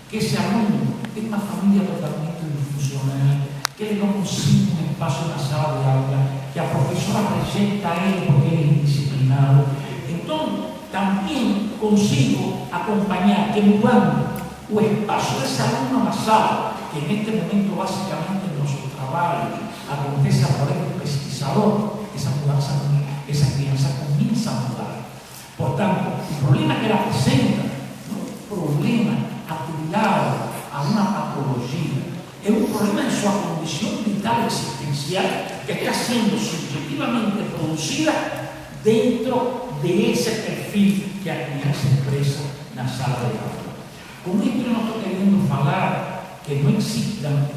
que esse aluno tem uma família totalmente disfuncional, que ele não consegue um espaço na sala de aula, que a professora rejeita ele porque ele é indisciplinado. Então, também consigo acompanhar que mudando o espaço desse aluno na sala, que neste momento basicamente no nosso trabalho acontece através do pesquisador, essa mudança, essa criança começa a mudar. Portanto, o problema que ela apresenta não é um problema afiliado a uma patologia, é um problema em sua condição vital existencial que está sendo subjetivamente produzida dentro desse perfil que a criança expressa na sala de aula. Com isso eu não estou querendo falar que não existam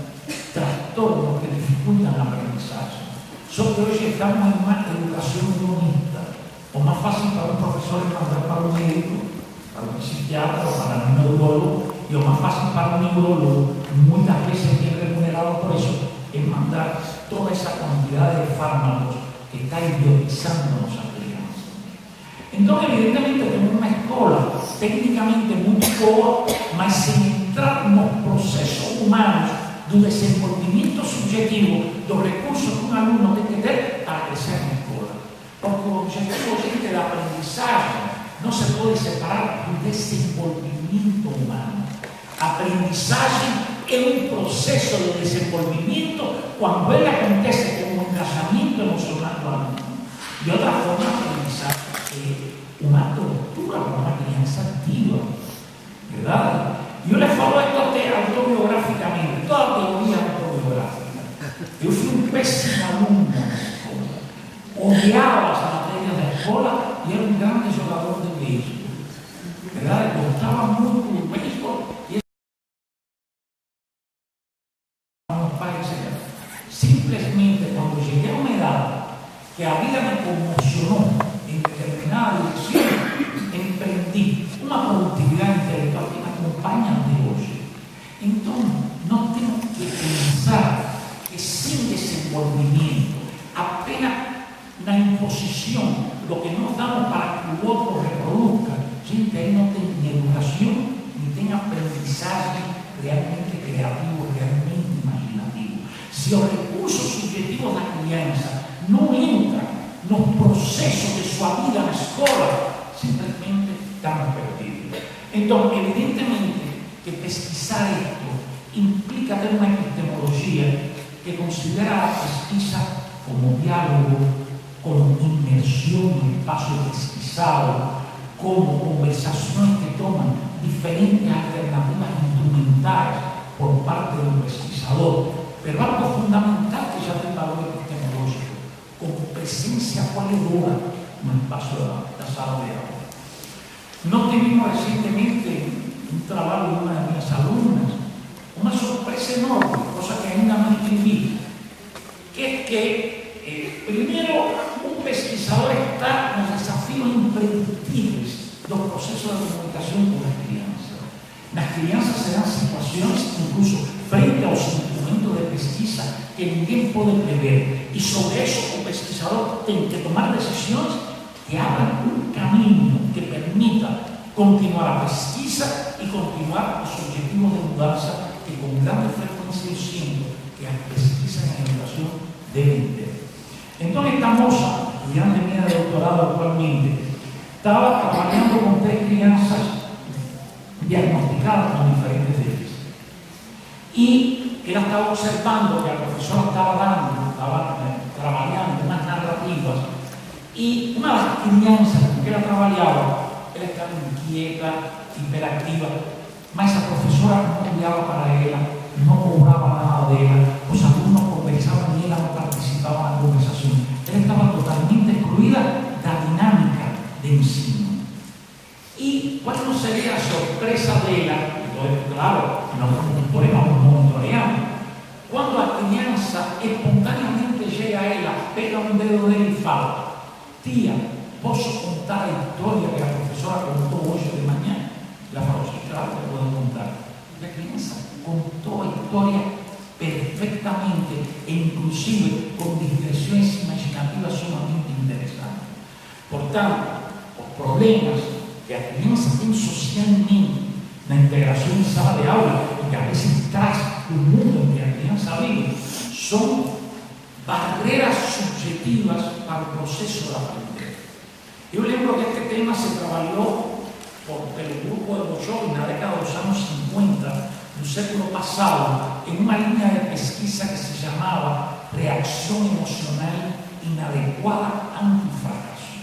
trastornos trastornos que dificultan el aprendizaje. Solo que hoy estamos en una educación humanista, o más fácil para un profesor es mandar para un médico, para un psiquiatra o para un neurólogo, y lo más fácil para un neurólogo, muchas veces bien remunerado por eso, es mandar toda esa cantidad de fármacos que está idiotizándonos a crianças. Entonces, evidentemente, tenemos una escuela técnicamente muy boa, mas sin entrar en los procesos humanos do desenvolvimento subjetivo dos recursos que un alumno tiene que ter para crecer en la escuela. Porque o objetivo de la aprendizaje no se puede separar del desenvolvimiento humano. Aprendizaje es un proceso de desenvolvimiento cuando él acontece como engajamiento emocional do alumno. De otra forma, aprendizaje es una tortura para una crianza activa, ¿verdad? Yo les falo esto autobiográficamente, toda teoría autobiográfica. Yo fui un pésimo alumno en la escuela, odiaba las materias de la escuela y era un gran jugador de béisbol, ¿verdad? Me gustaba mucho el béisbol y los padres. Simplemente cuando llegué a una edad que a vida me conmocionó en determinada dirección, emprendí una productividad intelectual que me acompaña de hoy. Entonces, no tengo que pensar que sin desenvolvimiento, apenas la imposición, lo que nos damos para que el otro reproduzca, gente ahí no tiene ni educación ni tiene aprendizaje realmente creativo, realmente imaginativo. Si los recursos subjetivos de la crianza no entran en los procesos de su vida en la escuela, simplemente estamos perdidos. Entonces, evidentemente, que pesquisar esto implica tener una epistemología que considera la pesquisa como diálogo, como inmersión en el espacio pesquisado, como conversaciones que toman diferentes alternativas instrumentales por parte del pesquisador, pero algo fundamental que ya tiene valor epistemológico, como presencia valedora en el espacio de la sala de aula. No tuvimos recientemente un trabajo de una de mis alumnas, una sorpresa enorme, cosa que ainda no escribí, que es que primero un pesquisador está en los desafíos impredictibles de los procesos de comunicación con las crianzas. Las crianzas se dan situaciones incluso frente a los instrumentos de pesquisa que ninguém puede prever, y sobre eso el pesquisador tiene que tomar decisiones que abran un camino que permita continuar la pesquisa y continuar los objetivos de mudanza que con gran frecuencia yo siento que las pesquisas en educación deben tener. Entonces esta moza, estudiante mía de doctorado actualmente, estaba trabajando con 3 crianzas diagnosticadas con diferentes déficits. Y ella estaba observando que la profesora estaba trabajando unas narrativas, y una de las crianzas con que ella trabajaba, ela estaba inquieta, hiperactiva, mas a profesora no olhava para ella, no cobraba nada de ella, los alumnos conversaban y ella no participaba en la conversación. Ella estaba totalmente excluida de la dinámica de ensino. Y cuando se ve la sorpresa de ella, entonces, claro, nos ponemos monitoreando, cuando la crianza espontáneamente llega a ella, pega un dedo de él y fala: tía, ¿posso contar la historia que la profesora contó hoy de mañana? La profesora, claro que puedo contar. La crianza contó la historia perfectamente e inclusive con digresiones imaginativas sumamente interesantes. Por tanto, los problemas que la crianza tiene socialmente, la integración en sala de aula, y que a veces tras un mundo en que la crianza vive, son barreras subjetivas para el proceso de aprender. Yo lembro que este tema se trabajó por el grupo de Boschó en la década de los años 50 del século pasado, en una línea de pesquisa que se llamaba reacción emocional inadecuada ante un fracaso.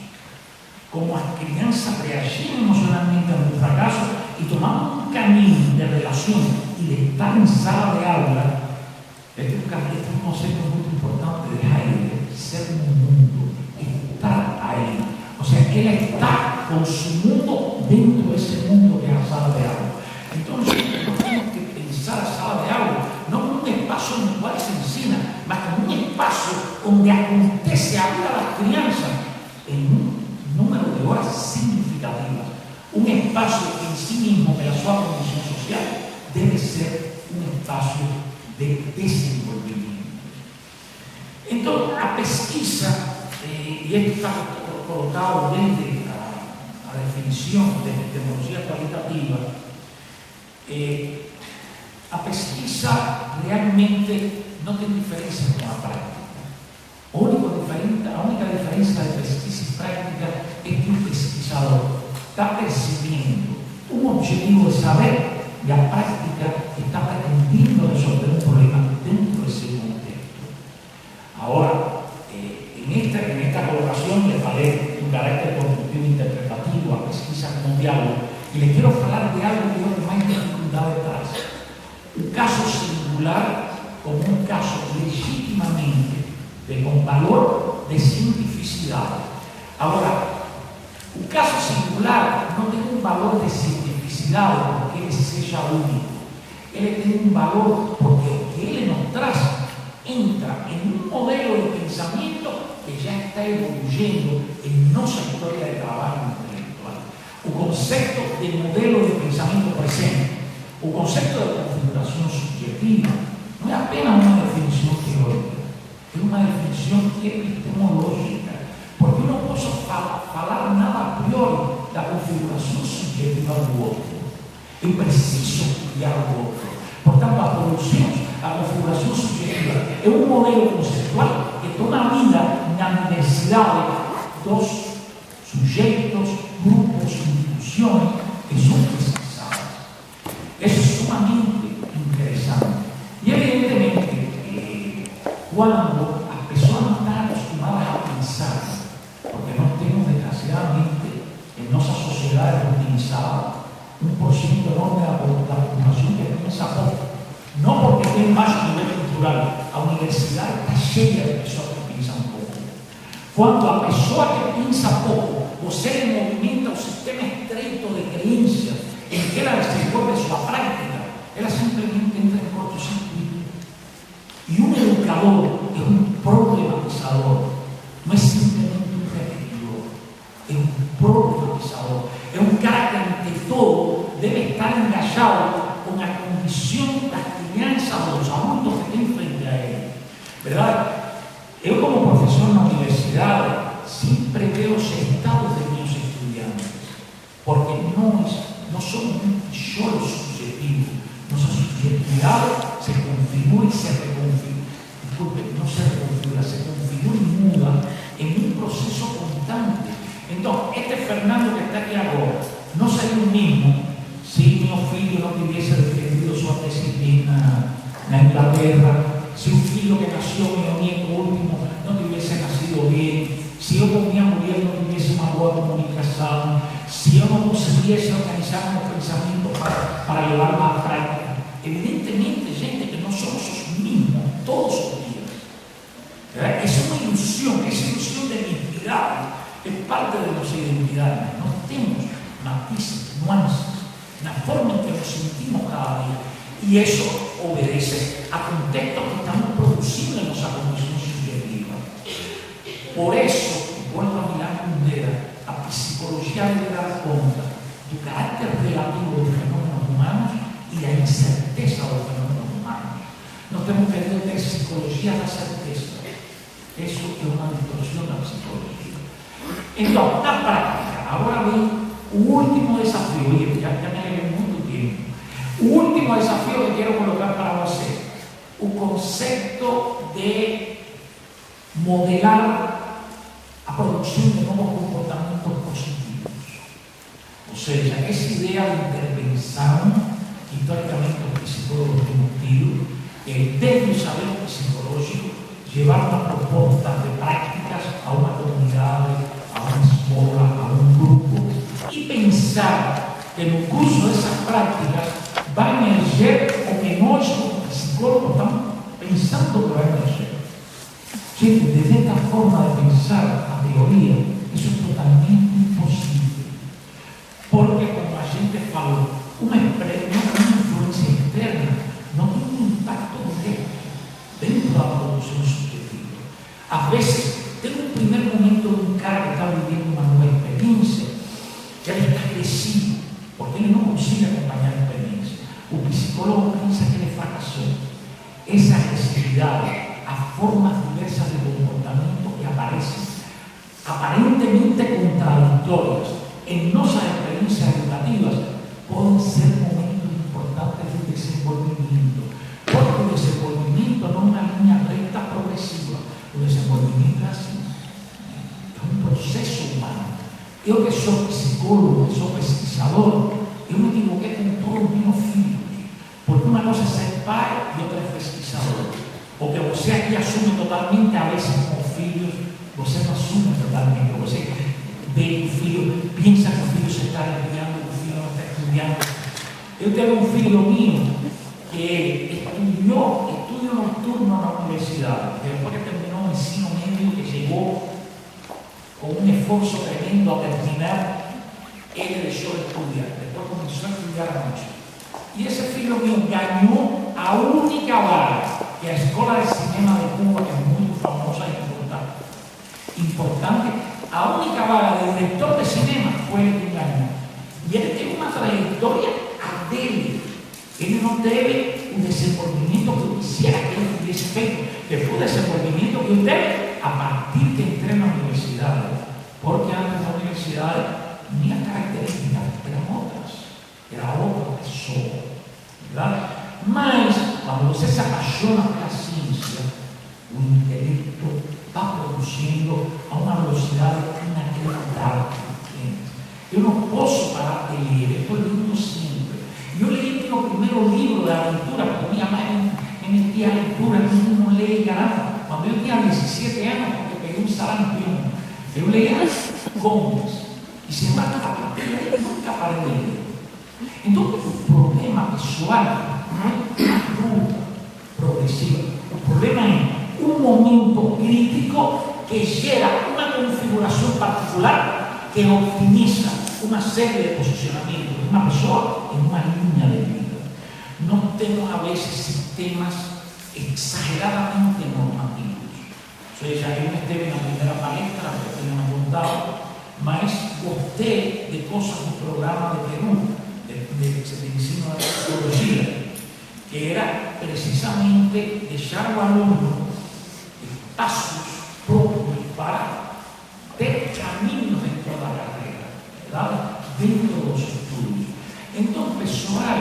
Como las crianzas reaccionan emocionalmente ante un fracaso y tomamos un camino de relación y de estar en sala de aula, este es un concepto muy importante de Heidegger: ser un mundo, estar ahí. O sea, que él está con su mundo dentro de ese mundo que es la sala de aula. Entonces, no tenemos que pensar la sala de aula no como un espacio en el cual se acontece a vida a las crianzas en un número de horas significativas. Un espacio en sí mismo, de la sua condición social, debe ser un espacio de desenvolvimiento. Entonces, a pesquisa, y esto está colocado desde la definición de epistemología cualitativa, a pesquisa realmente no tiene diferencia con la práctica. La única diferencia de pesquisa y práctica es que un pesquisador está percibiendo un objetivo de saber y la práctica está pretendiendo resolver un problema dentro de ese contexto. Ahora, en esta colocación le falé un carácter constructivo interpretativo a pesquisa como diálogo, y le quiero hablar de algo que es lo que más dificultad detrás. Un caso singular como un caso legítimamente con valor de cientificidad. Ahora, un caso singular no tiene un valor de cientificidad porque él sea único. Él tiene un valor porque lo que él nos traza entra en un modelo de pensamiento que ya está evoluyendo en nuestra historia de trabajo intelectual. Un concepto de modelo de pensamiento presente, un concepto de configuración subjetiva, no es apenas una definición teórica, es una definición epistemológica, porque uno no puede falar nada a priori da configuración subjetiva do outro. É preciso criar o outro. Portanto, a produção, a configuração subjetiva é um modelo conceitual que toda a vida na diversidade dos sujeitos, grupos, instituições que são pesquisadas. Isso é sumamente interessante. E, evidentemente, quando as pessoas não estão acostumadas a pensar, porque nós temos, desgraciadamente, em nossa sociedade organizada, 1% enorme da população que pensa pouco. Não porque tem baixo nível cultural, a universidade está cheia de pessoas que pensam pouco. Quando a pessoa que pensa pouco, você movimenta o sistema estreito de crenças em que ela desenvolve sua prática, ela simplesmente entra em cortocircuito. E um educador é um problematizador, não é simplesmente um repetidor, é um problematizador, é um cara que ante todo deve estar engajado com a condição das crianças ou dos adultos que tem frente a ele. Verdade? Eu, como professor na universidade, sempre veo os estados de meus estudiantes, porque nós somos um tijolo subjetivo. Nossa subjetividade se configura e se reconfigura. Desculpe, não se reconfigura, se configura e muda em um processo constante. Então, este Fernando que está aqui agora não seria o mesmo se meu filho não tivesse defendido sua tese na Inglaterra, se o filho que nasceu, meu neto último, não tivesse nascido bem, se eu com minha mulher não tivesse uma boa comunicação, se eu não conseguisse organizar meu pensamento para levar à prática. Evidentemente, gente, que nós somos os mesmos todos os dias. Essa é uma ilusão, essa ilusão de identidade é parte da nossa identidade. Nós temos matizes, nuances, na forma em que nos sentimos cada dia. E isso obedece a contextos que estamos produzindo em nossa condição subjetiva. Por isso, volto a Milán Kundera, a psicologia deve dar conta do caráter relativo dos fenômenos humanos e da incerteza dos fenômenos humanos. Nós temos que ter psicologia da certeza. Isso é uma distorção da psicologia. Então, na prática, agora vem o último desafio, e já me levei muito tempo. O último desafio que quero colocar para você, o conceito de modelar a produção de novos comportamentos positivos. Ou seja, essa ideia de intervenção, que historicamente os psicólogos temos tido, desde o saber psicológico, levar uma proposta de práticas a uma comunidade, a uma escola, a um grupo, e pensar que no curso dessas práticas vai emerger o que nós, como psicólogos, estamos pensando que vai emerger. Gente, desde esta forma de pensar a teoria, isso é totalmente impossível. Porque, como a gente falou, uma influência externa não tem um impacto direto dentro da produção subjetiva. A veces tengo un primer momento de un cara que está viviendo una nueva experiencia, que él está agresivo, porque él no consigue acompañar la experiencia. Un psicólogo piensa que le fracasó. Esa agresividad a formas diversas de comportamiento que aparecen, aparentemente contradictorias, en nuestras experiencias educativas, pueden ser momentos importantes de desenvolvimiento. Porque el desenvolvimiento no es una línea recta progresiva, el desenvolvimiento es así, es un proceso humano. Yo que soy psicólogo, que soy pesquisador, yo me equivoqué con todos mis filhos, porque una cosa es ser padre y otra es pesquisador. Porque você aquí asume totalmente, a veces como filhos, você no asume totalmente, você ve un filho, piensa que el filho se está estudiando, que el filho no está estudiando. Yo tengo un filho mío que estudió estudio nocturno en la universidad, después que terminó el ensino medio, que llegó con un esfuerzo tremendo a terminar, él dejó de estudiar, después comenzó a estudiar anoche. Y ese filho mío ganó a única vaga que la Escuela de Cinema de Cuba, que es muy famosa y importante, a única vaga de director de cinema fue el que ganó. Y él tiene una trayectoria a dele. Él no debe un desenvolvimiento que yo quisiera que él hubiese feito, que fue un desenvolvimiento que usted, a partir que entré en la universidad, porque antes de la universidad, mis características eran otras, era otra persona, ¿verdad? Mas, cuando você se apasiona pela ciencia, o intelecto va produciendo a una velocidad inacreditada. Yo no puedo parar de leer, estoy leyendo siempre. Yo leí los primeros libros de aventura, porque mi mamá me metía a lectura, no leía nada. Cuando yo tenía 17 años, porque pegué un sarampión, yo leía cómics. Y sin embargo, a partir de ahí nunca paré de leer. Entonces, el problema visual no es una ruta progresiva. El problema es un momento crítico que llega a una configuración particular que optimiza una serie de posicionamientos de una persona en una línea de vida. No tenemos a veces sistemas exageradamente normativos. O sea, ya yo me estuve en la primera palestra, que me han contado, mas gostei de cosas del programa de Perú, de ensino de psicología, que era precisamente dejar al alumno espacios propios para ter caminos dentro de la carrera, ¿verdad? Dentro de los estudios. Entonces, pessoal,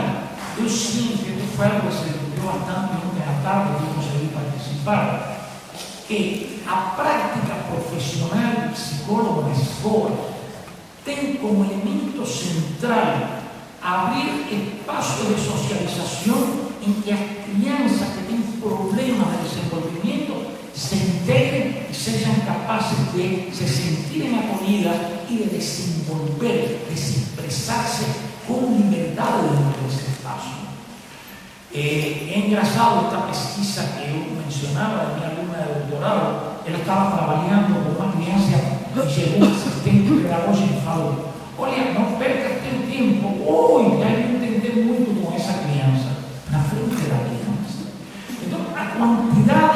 eu sinto que fue algo que se discutió bastante ontem à tarde, que eu consegui participar, que a práctica profesional de psicólogo na escola tem como elemento central abrir espaços de socialização em que as crianças que têm problemas de desenvolvimento se integren y sean capaces de se sentirem acolhidas y de desenvolver, de se expresarse con libertad dentro de ese espacio. Es engraçado esta pesquisa que yo mencionaba de mi alumna de doctorado. Ela estaba trabajando con una crianza y llegó un asistente pedagógico y falou: olha, no percas teu tiempo, hoy ya yo entendí mucho con esa crianza, na frente de la crianza. Entonces, a cantidad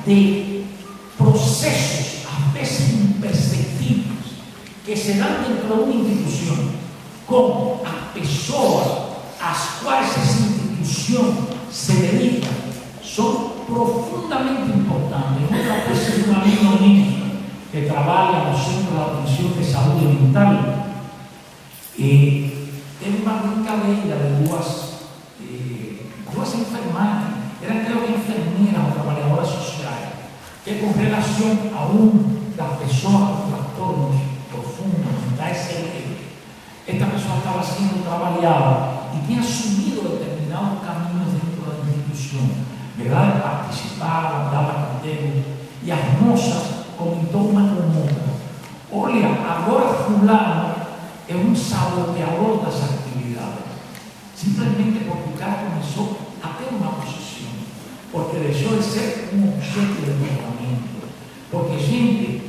de procesos, a veces imperceptibles, que se dan dentro de una institución, con las personas a las cuales esa institución se dedica, son profundamente importantes. Otra vez un amigo mío que trabaja en los centros de atención de salud mental, tiene una brincadeira de duas enfermanas, eran creo que enfermeras o trabajadoras sociales, que con relación a las personas con trastornos profundos, mentais severos, esta persona estaba siendo trabajada y tiene asumido determinados caminos dentro de la institución, ¿verdad? De participar, dar criterios, y las mozas comentó una con otra: olha, agora fulano es un saboteador de las actividades, simplemente porque el cara comenzó a tener una posición, porque dejó de ser un objeto de tratamiento. Porque, gente,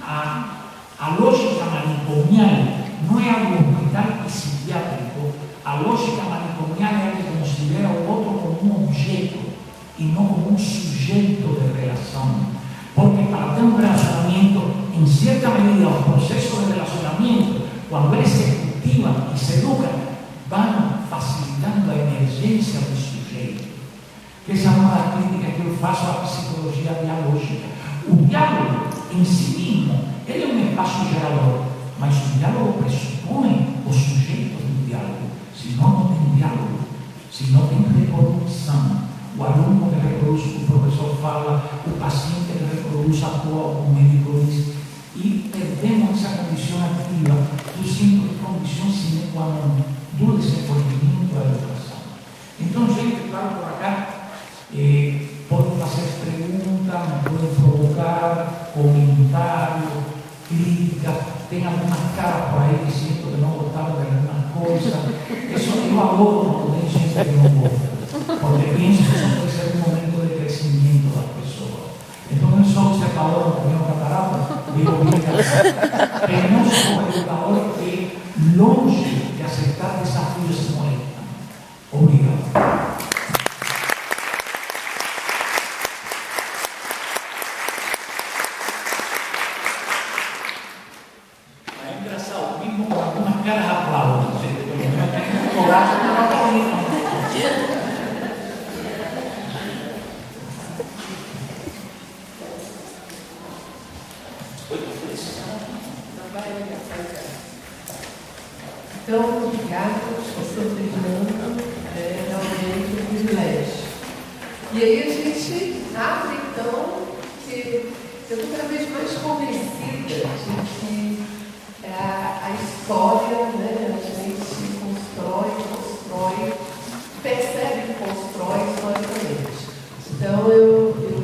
a lógica manicomial no es algo hospital psiquiátrico, a lógica manicomial es que considera al otro como un objeto y no como un sujeto de relación. Porque para tener un relacionamiento, en cierta medida, los procesos de relacionamiento, cuando eles se cultivan y se educan, van facilitando a emergência do sujeito. Essa é uma das críticas que eu faço à psicologia dialógica. O diálogo em si mesmo, ele é um espaço gerador, mas o diálogo pressupõe o sujeito do diálogo. Senão não tem diálogo, se não tem reprodução. O aluno que reproduz o que o professor fala, o paciente que reproduz a qual o médico diz, e perdemos essa condição ativa do sempre condição sine qua non do desenvolvimento da educação. Então, gente, claro, por acá, podem fazer perguntas, podem provocar comentários, críticas, tem algumas caras por aí que sinto que não gostaram de alguma coisa. Isso eu adoro quando tem gente que não gosta, porque penso que isso pode ser um momento de crescimento das pessoas. Então, eu sou observador, como é um catarata, digo, pero não sou educador que, longe de aceitar desafios, se molesta. Obrigado. Então, obrigado, professor Fernando, é realmente um privilégio. E aí a gente abre, então, que eu estou cada vez mais convencida de que a história, né, a gente constrói, percebe que constrói historicamente. Então, eu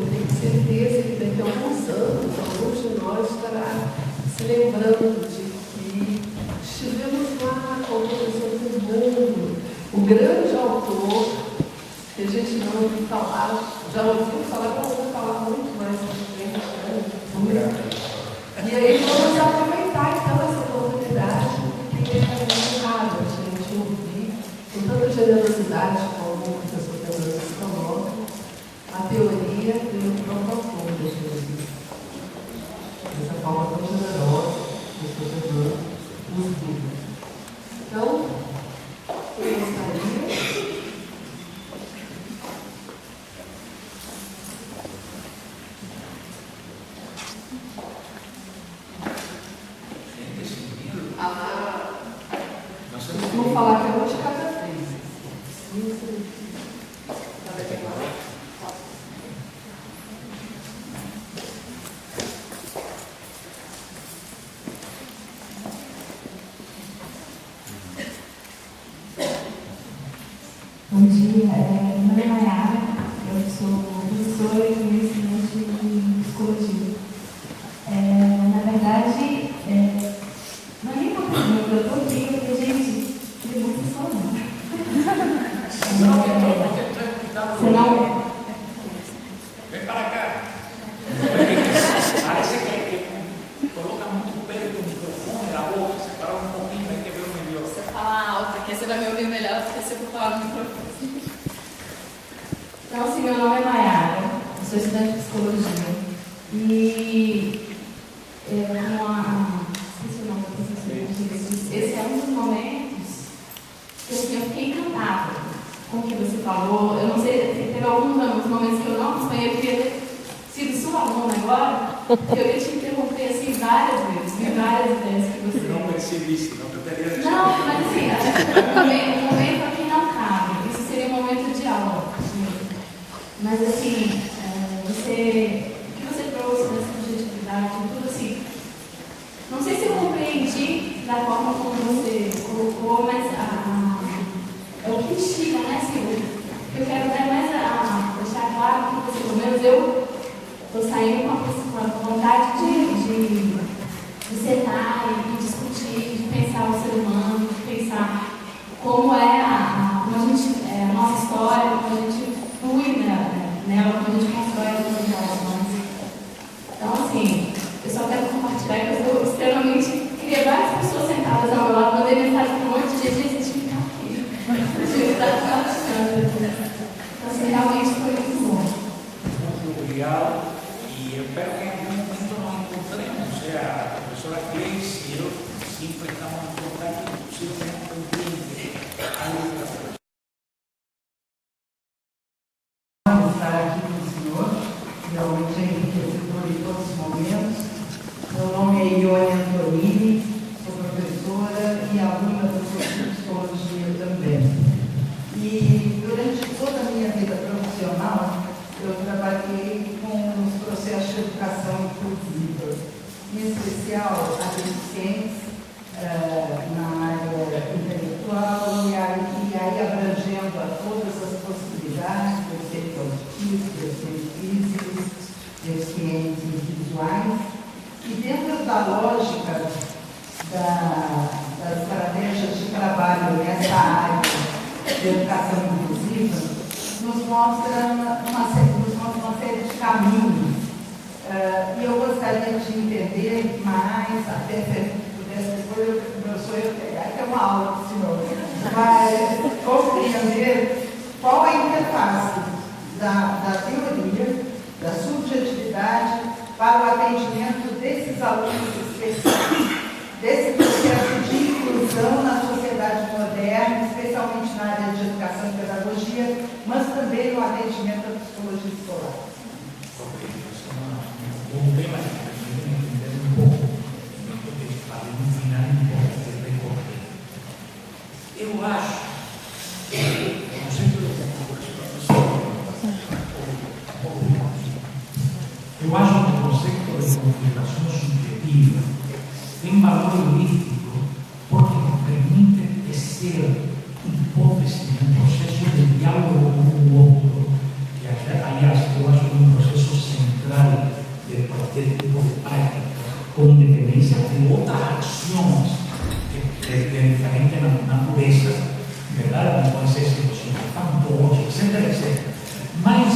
tenho certeza que daqui a alguns anos, alguns de nós estará se lembrando de que estivemos lá com o professor Fernando, o grande autor, que a gente não ouviu falar, já ouviu falar, não ouviu falar muito mais à frente, né? E aí vamos aproveitar então essa oportunidade, porque é muito raro a gente ouvir, com tanta generosidade como o professor Fernando se coloca, a teoria e o protocolo da teoria. Dessa forma tão generosa, o professor Fernando nos livros. Então, eu gostaria. Vou falar que eu de cada vez. Bom dia, meu nome é Mayara, eu sou professora e conhecimento de psicologia. Na verdade, não é nem uma pergunta, eu estou aqui porque, gente, tem muita história. Senão, vem para cá. Parece que coloca muito perto do microfone, a boca, separa um pouquinho, vai ter ver melhor. Você fala alto, porque você vai me ouvir melhor do que se eu falar no microfone. então, assim, meu nome é Mayara, eu sou estudante de psicologia. E, esqueci o nome da professora, esse é um dos momentos que assim, eu fiquei encantada com o que você falou. Eu não sei, teve alguns momentos que eu não acompanhei, eu queria ter sido sua aluna agora, que eu ia te interromper assim várias vezes que você... Não percebi isso, não teria... Não, mas assim, acho que o momento aqui não cabe, isso seria um momento de aula. Mas assim, o que você trouxe dessa subjetividade, tudo assim, não sei se eu compreendi da forma como você colocou, mas é o que instiga, né, Silvia? Eu quero mais deixar claro que você, pelo menos eu estou saindo com a vontade de sentar e discutir, de pensar o ser humano, de pensar como é como a gente, a nossa história, como a gente flui nela, como a gente constrói as nossas relações. Então, assim, eu só quero compartilhar que eu estou extremamente... Queria várias pessoas sentadas ao meu lado, mandei mensagem para um monte de gente, a gente fica aqui. A gente está compartilhando. Então, assim, realmente foi muito bom. Muito obrigado. E eu espero que em algum momento professora Grace e eu sempre estamos em contato possivelmente com o cliente. Estar aqui com o senhor, realmente é enriquecedor em todos os momentos. Meu nome é Ione Antonini, sou professora e aluna do curso de psicologia também. E durante toda a minha vida profissional, eu trabalhei com os processos de educação inclusiva, em especial a deficientes na área intelectual e aí abrangendo a todas as possibilidades, deficientes autistas, deficientes físicos, deficientes visuais. E dentro da lógica das estratégias de trabalho nessa área de educação inclusiva, nos mostra uma série de caminhos. E eu gostaria de entender mais, até se pudesse depois, eu ter uma aula com o senhor, mas compreender qual a interface da teoria, da subjetividade, para o atendimento desses alunos específicos, desse processo de inclusão na sociedade moderna, especialmente na área de educação e pedagogia, mas também no atendimento à psicologia escolar. Un tema che bisogna entendere un po', perché fare un finale un po' del ricordo. Eu acho que o conceito de configuração subjetiva tem valor holístico porque nos permite tecer hipóteses no processo de diálogo com o outro, que aliás eu acho que é um processo central de qualquer tipo de prática, com independência de outras ações de diferente natureza, verdade? Pode ser situações fantásticas, etc. Mas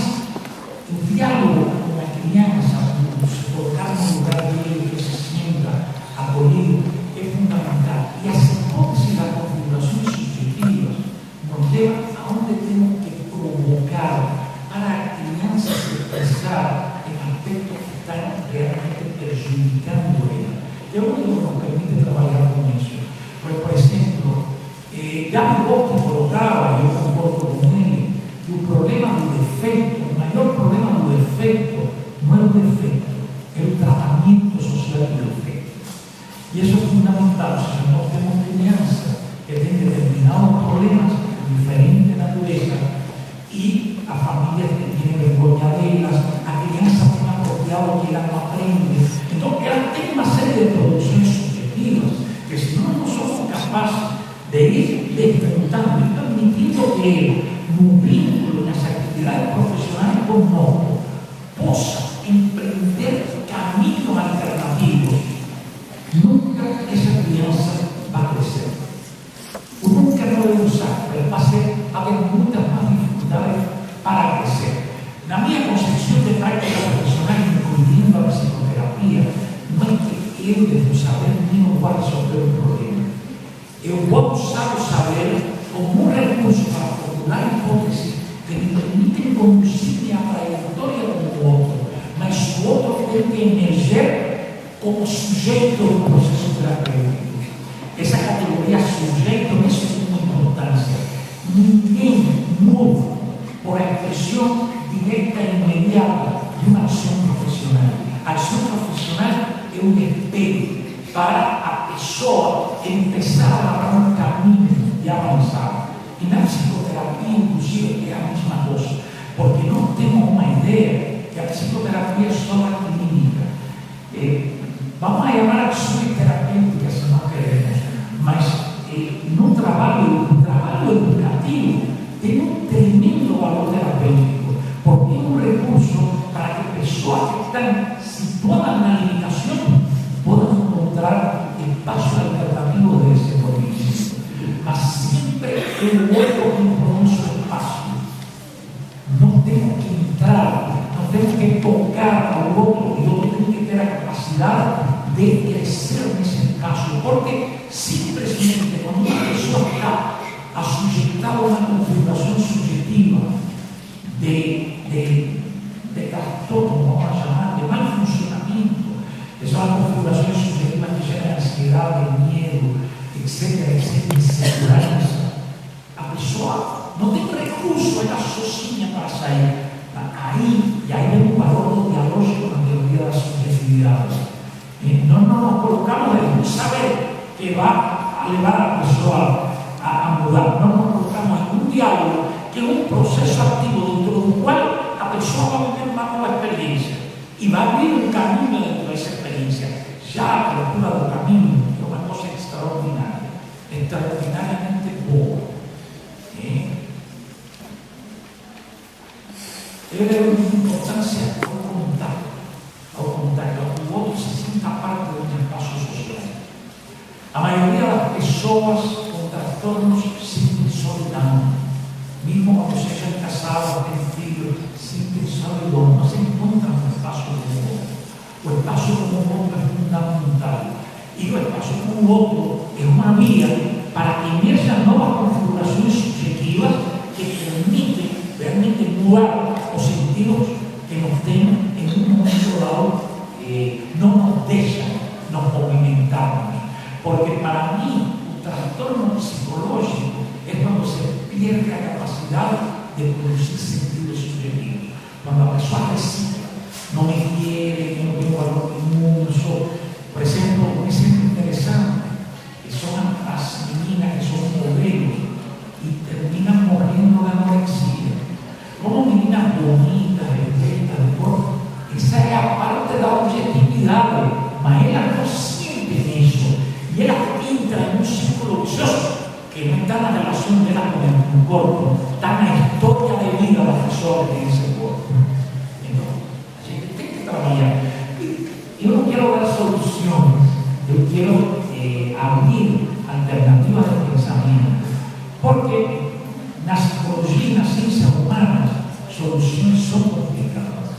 o diálogo com a criança, se colocar no lugar dele, que se sinta acolhido, é fundamental. E as hipóteses das configurações subjetivas nos levam aonde temos que provocar para a criança se expressar em aspectos que estão realmente prejudicando ela. É o único que nos permite trabalhar com isso. Por exemplo, Gabi Bocchi colocava, e eu concordo com ele, que o problema do defeito, o maior problema do defeito, não é o defeito, é o tratamento social do defeito. E isso é fundamental. Se nós temos crianças que têm determinados problemas de diferente natureza e a família tem vergonha delas, a criança tem apropriado que ela não aprende. Então, ela tem uma série de produções subjetivas que, se nós não somos capazes de ir desmontando e permitindo que no vínculo, nessa atividade profissional conosco, possa empreender caminhos alternativos, nunca essa criança vai crescer. O nunca não é usar, vai haver muitas mais dificuldades para crescer. Na minha concepção de prática profissional, incluindo a psicoterapia, não é que eu devo saber nem não vou resolver o problema. Eu vou usar o saber como um recurso para formular hipóteses que me permitem conduzir a trajetória com o outro, mas o outro tem que emerger como sujeito do processo terapêutico. Essa categoria sujeito é de suma importância. Ninguém muda por a expressão direta e imediata de uma ação profissional. A ação profissional é um espelho para a pessoa começar a labrar um caminho de avançar. E na psicoterapia, inclusive, é a mesma coisa, porque não temos uma ideia que a psicoterapia é só a clínica. Vamos chamar a psicoterapêutica, se não queremos, mas no trabalho educativo tem um tremendo valor terapêutico, porque é um recurso para que pessoas que estão situadas na limitação possam encontrar espaço alternativo de desenvolvimento. Mas sempre é o outro que impõe o espaço. Não temos que entrar, não temos que tocar ao outro, e o outro tem que ter a capacidade de crescer nesse caso, porque simplesmente quando uma pessoa está assujeitada a uma configuração subjetiva de transtorno, vamos chamar, de mau funcionamento, que são as configurações subjetivas que ansiedade, medo, etc., insegurança, a pessoa não tem recurso, ela sozinha para sair. Aí vem o valor dialógico na teoria das subjetividades. Nós não nos colocamos en un saber que va a levar a pessoa a mudar. Nós nos colocamos en un diálogo que é un proceso activo dentro do qual a pessoa va a viver uma nova experiência e vai abrir um caminho dentro dessa experiência. Já a abertura do caminho é uma coisa extraordinária, extraordinariamente boa. Eu dou muita importância ao contato, ao outro se sinta parte de um espaço social. A maioria das pessoas com transtornos sentem solidão. Mesmo quando sejam casados, têm filhos, sentem solidão, não se encontram no espaço com o outro. O espaço com o outro é fundamental. E o espaço com o outro é uma via para que emerjam novas configurações subjetivas que permitem realmente mudar os sentidos que nos têm em um momento dado, não nos deixam nos movimentarmos. Porque para mim, o transtorno psicológico é quando se perde a capacidade de produzir sentidos subjetivos. Quando a pessoa recicla, não me quiere, não tem valor nenhum, por exemplo, um exemplo interessante, que são as meninas que são modelos e terminam morrendo de anorexia. Como meninas bonitas, perfeitas, de corpo, essa é a parte da objetividade, mas elas não sentem isso. E elas entram em um círculo vicioso que não está na relação dela com o corpo, está na história de vida da pessoa que tem esse corpo. Então, a gente tem que trabalhar. Eu não quero dar soluções, eu quero abrir alternativas de pensamento, porque na psicologia e na ciência humana, soluções são complicadas.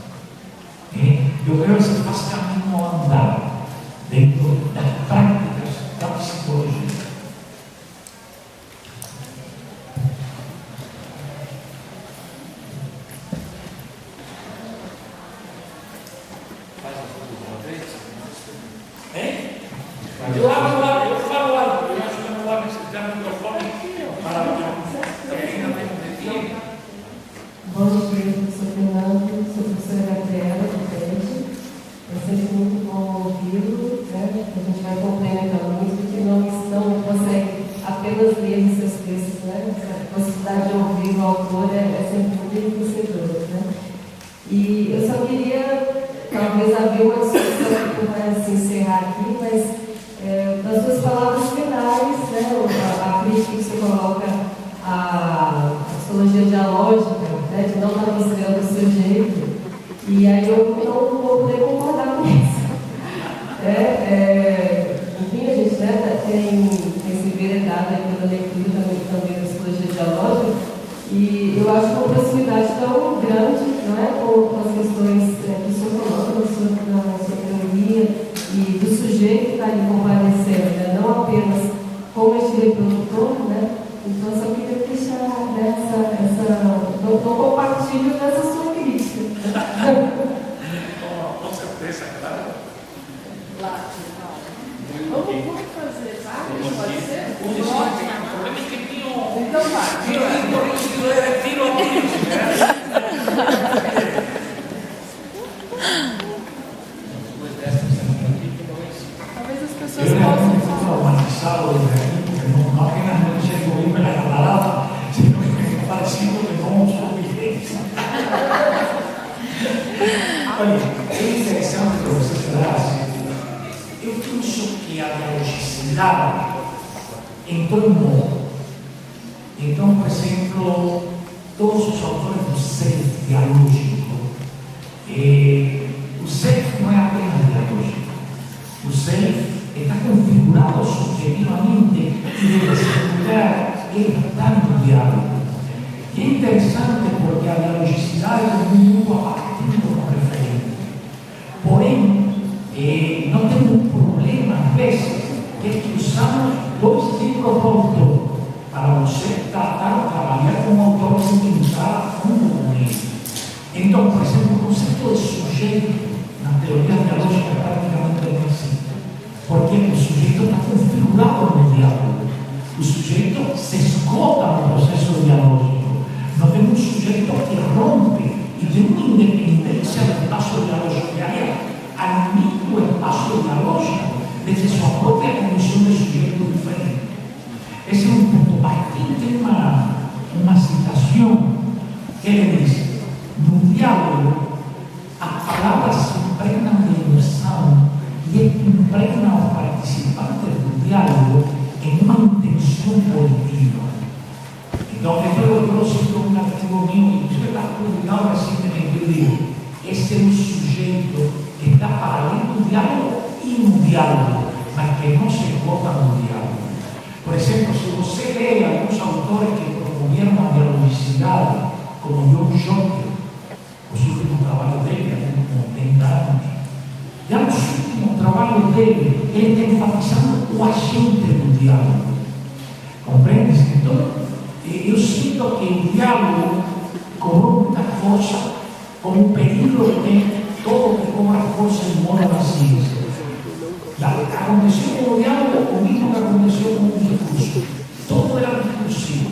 Eu quero que se faça caminho a andar dentro das práticas da psicologia. Eu falo algo, eu acho que não vou necessitar do microfone para Bom dia, professor Fernando, sou professora Gabriela do TED. É sempre muito bom ouvi-lo, né? A gente vai complementando muito, porque não consegue apenas ler os seus textos, né? A possibilidade de ouvir o autor é sempre muito enriquecedora, né? E eu só queria, talvez, abrir uma discussão para se encerrar aqui, mas das suas palavras finais, né? A crítica que você coloca à psicologia dialógica, né? De não estar considerando o seu jeito. E aí eu não vou poder concordar com isso. Enfim, a gente, né, tem se enveredado aí pela leitura também da psicologia dialógica, e eu acho uma proximidade tão grande, não é, com as questões que o senhor coloca na sua teoria e do sujeito que está ali comparecendo, né, não apenas como este reprodutor, né. Então, eu só queria deixar não compartilho dessa sua crítica. Com certeza, claro. Vamos fazer vários, pode ser? Então Talvez as pessoas possam falar. Humanizado no apenas no chegou em pela palavra, sino que parecido de bons obedientes. Olha, é interessante que você falasse. Eu penso que a dialogicidade entrou no mundo. Então, por exemplo, todos os autores do self dialógico, o self não é apenas dialógico. O self está configurado subjetivamente e deve ser lugar estar no diálogo. E é interessante porque a dialogicidade é um mundo afetivo no referente. Porém, não tem um problema, às vezes, que é que usamos dois tipos de autor para você tratar, trabalhar com um autor sem pensar com ele. Então, por exemplo, o conceito de sujeito na teoria dialógica é praticamente não existe. Porque o sujeito está configurado no diálogo. O sujeito se esgota no processo dialógico. Não tem um sujeito que rompe e de uma independência do espaço dialógico que admite o espaço dialógico desde sua própria condição de sujeito diferente. Esse é um ponto. Aqui tem uma citação que ele diz: no diálogo, as palavras se impregnam de emoção e impregnam aos participantes do diálogo em uma intenção positiva. Então, eu cito um artigo meu, inclusive está publicado recentemente, eu digo: esse é um sujeito que está para além do diálogo e no diálogo, mas que não se esgota no diálogo. Por exemplo, se você lê alguns autores que promoveram a dialogicidade, como John Schotter, os últimos trabalhos dele, há 80 anos, já nos últimos trabalhos dele, ele está enfatizando o agente do diálogo. Compreende? Então, eu sinto que o diálogo cobrou muita força, como um período tem todo que cobra força em modo da ciência. Aconteceu com o diálogo o mesmo que aconteceu com o discurso. Todo era discursivo.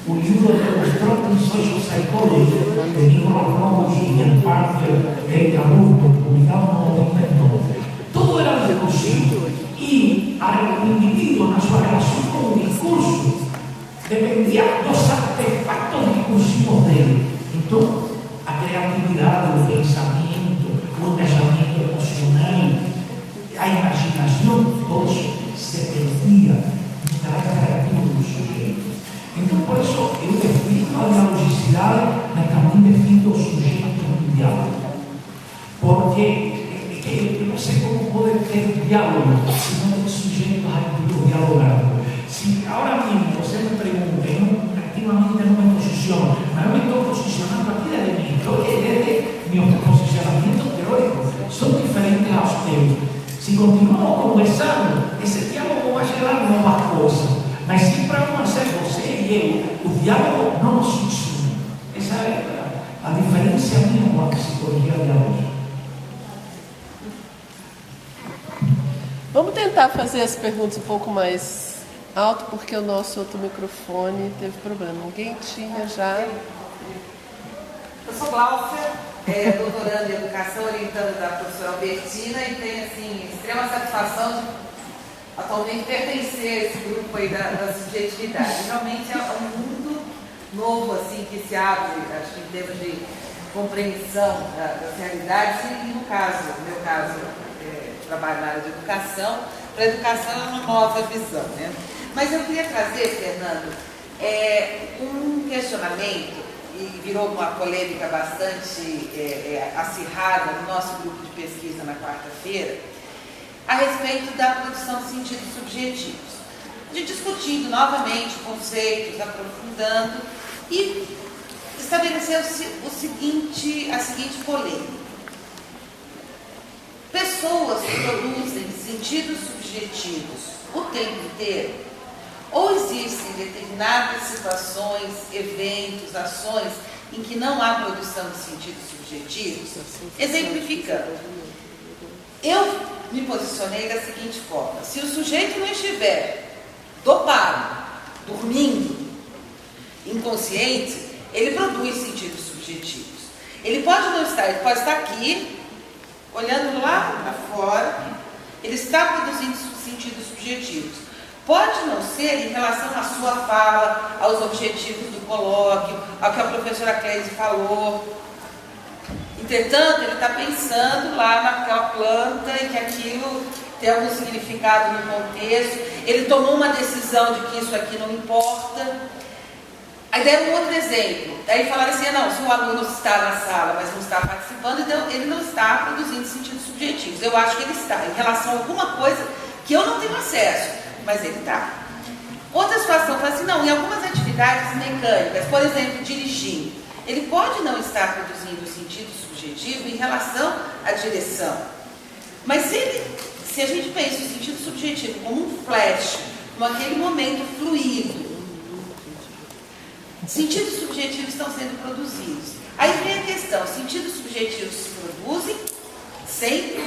O livro de Structural Social Psychology, de Nicholas Roberts e Ian Parker, de Aburto, publicado no 99. Todo era discursivo. E o indivíduo, na sua relação com o discurso, dependia dos artefatos discursivos dele. Então, a criatividade, o pensamento emocional, a imaginação, todos se perdia no caráter criativo do sujeito. Então, por isso, eu defino a dialogicidade, mas também defino o sujeito no diálogo. Porque eu não sei como pode ter diálogo se não tem sujeito ativo dialogando. Se agora mesmo você me pergunta, eu ativamente não me posiciono, mas eu me estou posicionando aqui desde mim, porque desde meu posicionamento teórico são diferentes aos teus. Se continuamos conversando, esse diálogo vai gerar novas coisas. Mas se para uma ser você e eu, o diálogo não nos ensina. Essa é a diferença minha com a psicologia dialógica. Vamos tentar fazer as perguntas um pouco mais alto, porque o nosso outro microfone teve problema. Alguém tinha já? Eu sou Glaucia, doutoranda em educação, orientando da professora Albertina, e tenho assim, extrema satisfação de atualmente pertencer a esse grupo aí da subjetividade. Realmente é um mundo novo assim, que se abre, acho que em termos de compreensão das realidades, e no meu caso, trabalho na área de educação. Para a educação é uma nova visão, né? Mas eu queria trazer, Fernando, um questionamento, e virou uma polêmica bastante acirrada no nosso grupo de pesquisa na quarta-feira, a respeito da produção de sentidos subjetivos. A gente discutindo novamente conceitos, aprofundando, e estabeleceu-se a seguinte polêmica. Pessoas que produzem sentidos subjetivos o tempo inteiro, ou existem determinadas situações, eventos, ações em que não há produção de sentidos subjetivos? Exemplificando, eu me posicionei da seguinte forma: se o sujeito não estiver dopado, dormindo, inconsciente, ele produz sentidos subjetivos. Ele pode não estar, ele pode estar aqui, olhando lá para fora, ele está produzindo sentidos subjetivos. Pode não ser em relação à sua fala, aos objetivos do colóquio, ao que a professora Cleide falou. Entretanto, ele está pensando lá naquela planta e que aquilo tem algum significado no contexto. Ele tomou uma decisão de que isso aqui não importa. Aí deram um outro exemplo. Aí falaram assim, não, se o aluno está na sala, mas não está participando, então ele não está produzindo sentidos subjetivos. Eu acho que ele está, em relação a alguma coisa que eu não tenho acesso, mas ele está. Outra situação, fala assim, não, em algumas atividades mecânicas, por exemplo, dirigir, ele pode não estar produzindo sentido subjetivo em relação à direção. Mas se a gente pensa o sentido subjetivo como um flash, como aquele momento fluido, sentidos subjetivos estão sendo produzidos. Aí vem a questão, sentidos subjetivos se produzem sempre,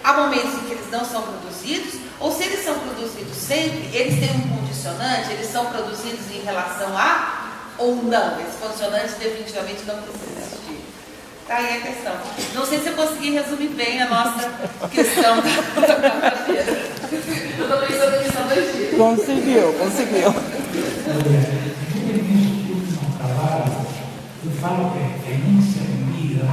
há momentos em que eles não são produzidos, ou se eles são produzidos sempre, eles têm um condicionante, eles são produzidos em relação a ou não. Esse condicionante definitivamente não precisa existir. Tá aí a questão. Não sei se eu consegui resumir bem a nossa questão da carteira. Eu estou pensando nisso há 2 dias. Conseguiu. Eu falo que a experiência vivida,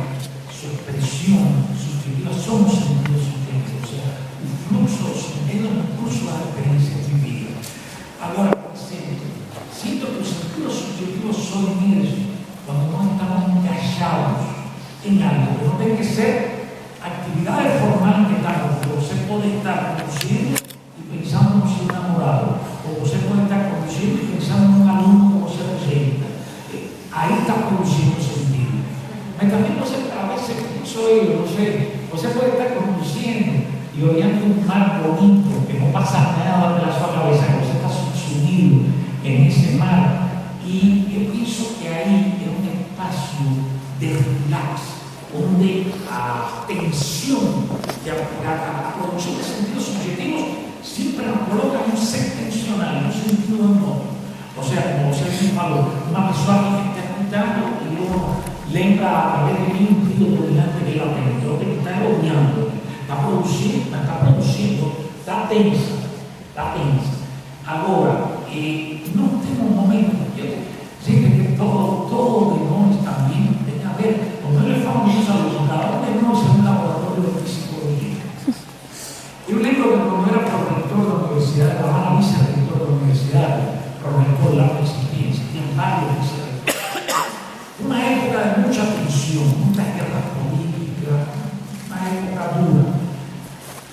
su expresión subjetiva, son los sentidos subjetivos, o sea, el flujo subjetivo es un curso de la experiencia vivida. Ahora, por ejemplo, siento que los sentidos subjetivos son emergen cuando no estamos engajados en algo, que no tiene que ser actividades formales que estamos, pero se puede estar conduciendo y pensando en su enamorado, o se puede estar conduciendo y pensando en un alumno como se presenta. Ahí está produciendo sentido. Pero también a veces soy, no sé, você puede estar conduciendo y oyendo un mar bonito, que no pasa nada de la sua cabeza, que você está subsumido en ese mar. Y yo pienso que ahí es un espacio de relax, donde la tensión, la producción de sentidos subjetivos siempre nos coloca en un ser tensional, en un sentido de modo. O sea, como se dice, una persona que está escuchando y luego lembra a través de mí un ruido dominante que la tiene, creo que está elogiando, está produciendo, está tensa. Ahora, no tenemos momentos, siempre que todo de nosotros también tiene a ver, como yo le falo mucho a los cada uno de nosotros en un laboratorio de psicología. Yo lembro que cuando era prorector de la universidad, trabajaba vicerrector de la universidad, prorector de la existencia, tiene varios vicerrectores. Una época de mucha tensión, muchas guerras políticas, una época dura.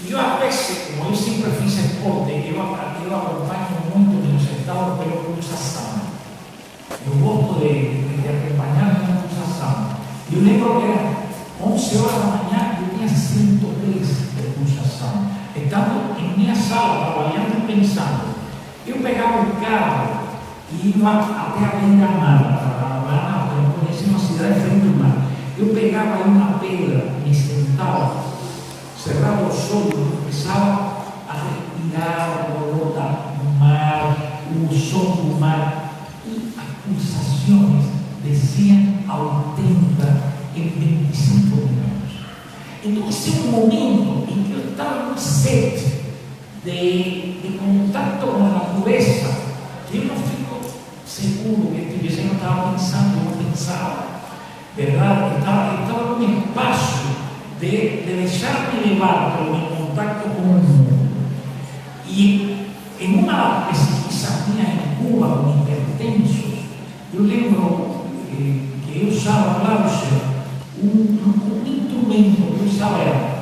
Y yo a veces, como yo siempre fui deporte, yo acompaño mucho de los estados de los Cruz Sama. Yo gosto de acompañar en Cruz Sama. Yo lembro que era 11 horas de la mañana, yo tenía 103 de Cruz Sama. Estando en mi sala, trabajando y pensando, yo pegaba un carro y iba até a Bengamara, para conhecer uma cidade frente ao mar. Eu pegava uma pedra, me sentava, cerrava os olhos, começava a respirar o olor do mar, o som do mar, e as pulsações desciam a 80 em 25 minutos. Então, esse é um momento em que eu estava num set de contato com a natureza, que eu não fico seguro que eu estava pensando, eu não pensava, verdade? Estava num espaço de deixar-me levar pelo meu contato com o mundo. E em uma pesquisa minha em Cuba, com hipertensos, eu lembro que eu usava, claro, um instrumento que eu usava era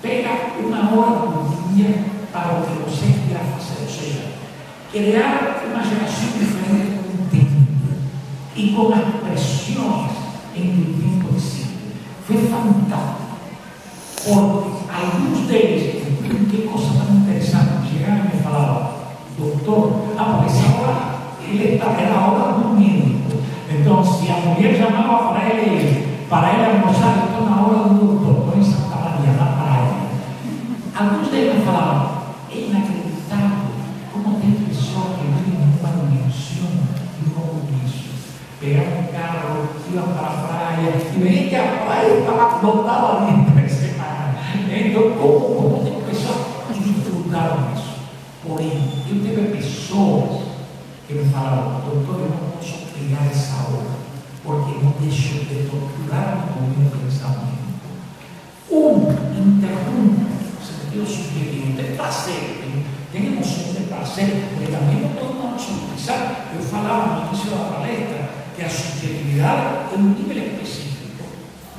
pega 1 hora por dia para o que você queira fazer, ou seja, criar uma geração diferente com o tempo e com as pressões em que o tempo decide. Foi fantástico, porque alguns deles, que coisa tão interessante, chegaram e me falavam, doutor, porque essa hora ele era a hora do médico, então se a mulher chamava para ele almoçar, então na hora do doutor, por isso estava ali na praia. Alguns deles me falavam, é inacreditável como tem pessoas que vivem uma dimensão de um compromisso. Pegavam um carro, iam para a praia, e veem que a praia estava lotada ali por semana. Então, como tem pessoas que desfrutaram isso? Porém, eu tive pessoas que me falaram, doutor, eu não posso pegar essa hora, porque não deixo de torturar o meu pensamento. Interrompe o sentido subjetivo de prazer, tem emoção de prazer, porque também não todo mundo subjetivizar. Eu falava no início da palestra que a subjetividade é um nível específico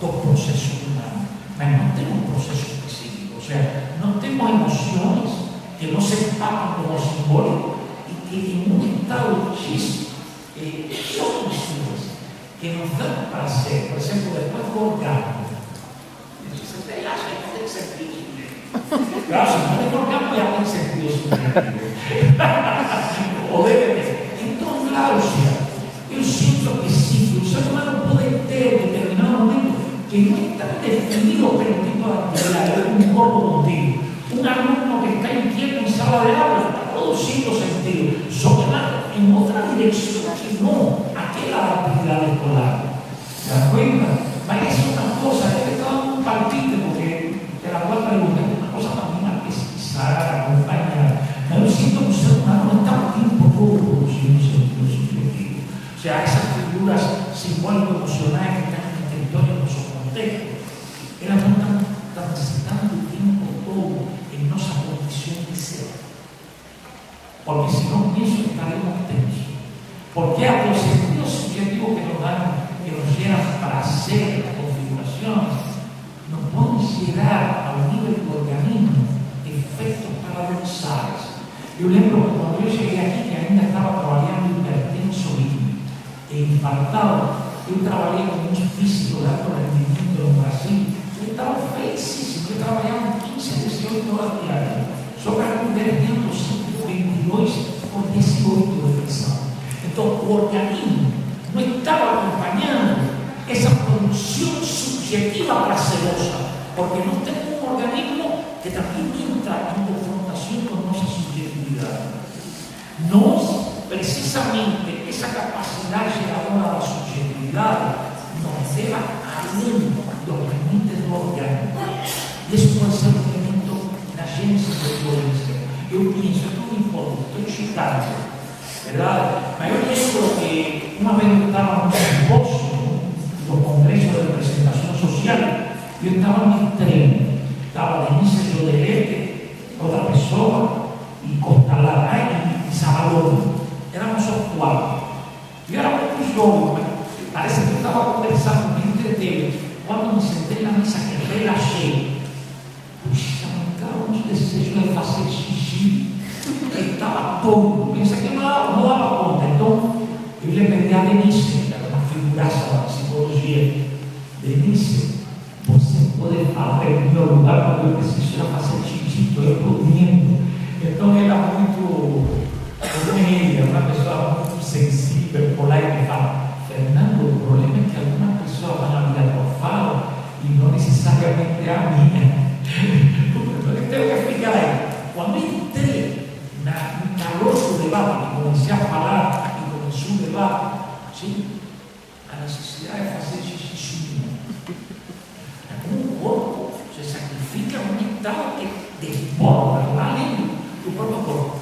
do processo humano, mas não tem um processo específico, ou seja, não temos emoções que não se empapam com o simbólico e que em um estado X são possíveis, que nos dão prazer, por exemplo, depois do orgasmo. Você acha que não tem sentido? Claro, se não tem orgasmo, já tem sentido subjetivo. Ou deve ter. Então, claro, eu sinto que sim, o ser humano pode ter determinado momento que não está definido pelo tipo de atividade. Eu concordo contigo. Um aluno que está inquieto em sala de aula, produciendo sentido, son en otra dirección que no aquella actividad escolar. ¿Te das cuenta? Pero es una cosa, es todo un palpite, porque te la voy a preguntar, es una cosa también a pesquisar, a acompañar. Pero siento que un ser humano no está un tiempo todo produciendo un sentido subjetivo. O sea, esas figuras simbólico-emocionales que están en el territorio de nuestros contextos, ellas no están transitando el tiempo todo en nuestra condición de ser. Porque si no, pienso que estaremos tensos. Porque a los sentidos subjetivos que nos dan, que nos llenan para hacer las configuraciones, nos pueden llegar a un nivel de organismo efectos paradoxales. Yo lembro que cuando yo llegué aquí, que ainda estaba trabajando hipertenso e infartado, yo trabajé con un físico de alto rendimiento en Brasil. Yo estaba felicísimo, yo trabajaba 15, 18 horas diarias. Só para poder ter 122 por 18 de pressão. Então, o organismo não estava acompanhando essa produção subjetiva prazerosa, porque nós temos um organismo que também entra em confrontação com nossa subjetividade. Nós, precisamente, essa capacidade geradora da subjetividade nos leva além dos limites do organismo. Isso pode ser um elemento na gênese da violência. Eu penso, eu não importo, estou chutando, verdade? Mas eu lembro que uma vez eu estava no simpósio do Congresso de Representação Social, eu estava no trem, estava Denise Joderete, outra pessoa, e Costalá, e Salvador. Éramos só 4. E era muito jovem, mas parece que eu estava conversando, me entretei. Quando me sentei na mesa que relaxei, puxa, me entrava um desejo de fazer xixi. Ele estava todo, pensa que não dava conta. Então, eu lhe pedi a Denise, que era uma figuraça da psicologia. Denise, você pode falar em meu lugar quando eu preciso fazer xixi, estou podendo. Então, ela muito, como ele, uma pessoa muito sensível, polar, e me fala, Fernando, o problema é que algumas pessoas vão a vida por fala e não necessariamente a minha. Então, eu tenho que explicar aí. Quando eu entrei no calor do debate, que comecei a falar e começou o debate, sim, a necessidade de fazer xixi sumiu. Como o corpo se sacrifica um estado que desborda lá além do próprio corpo.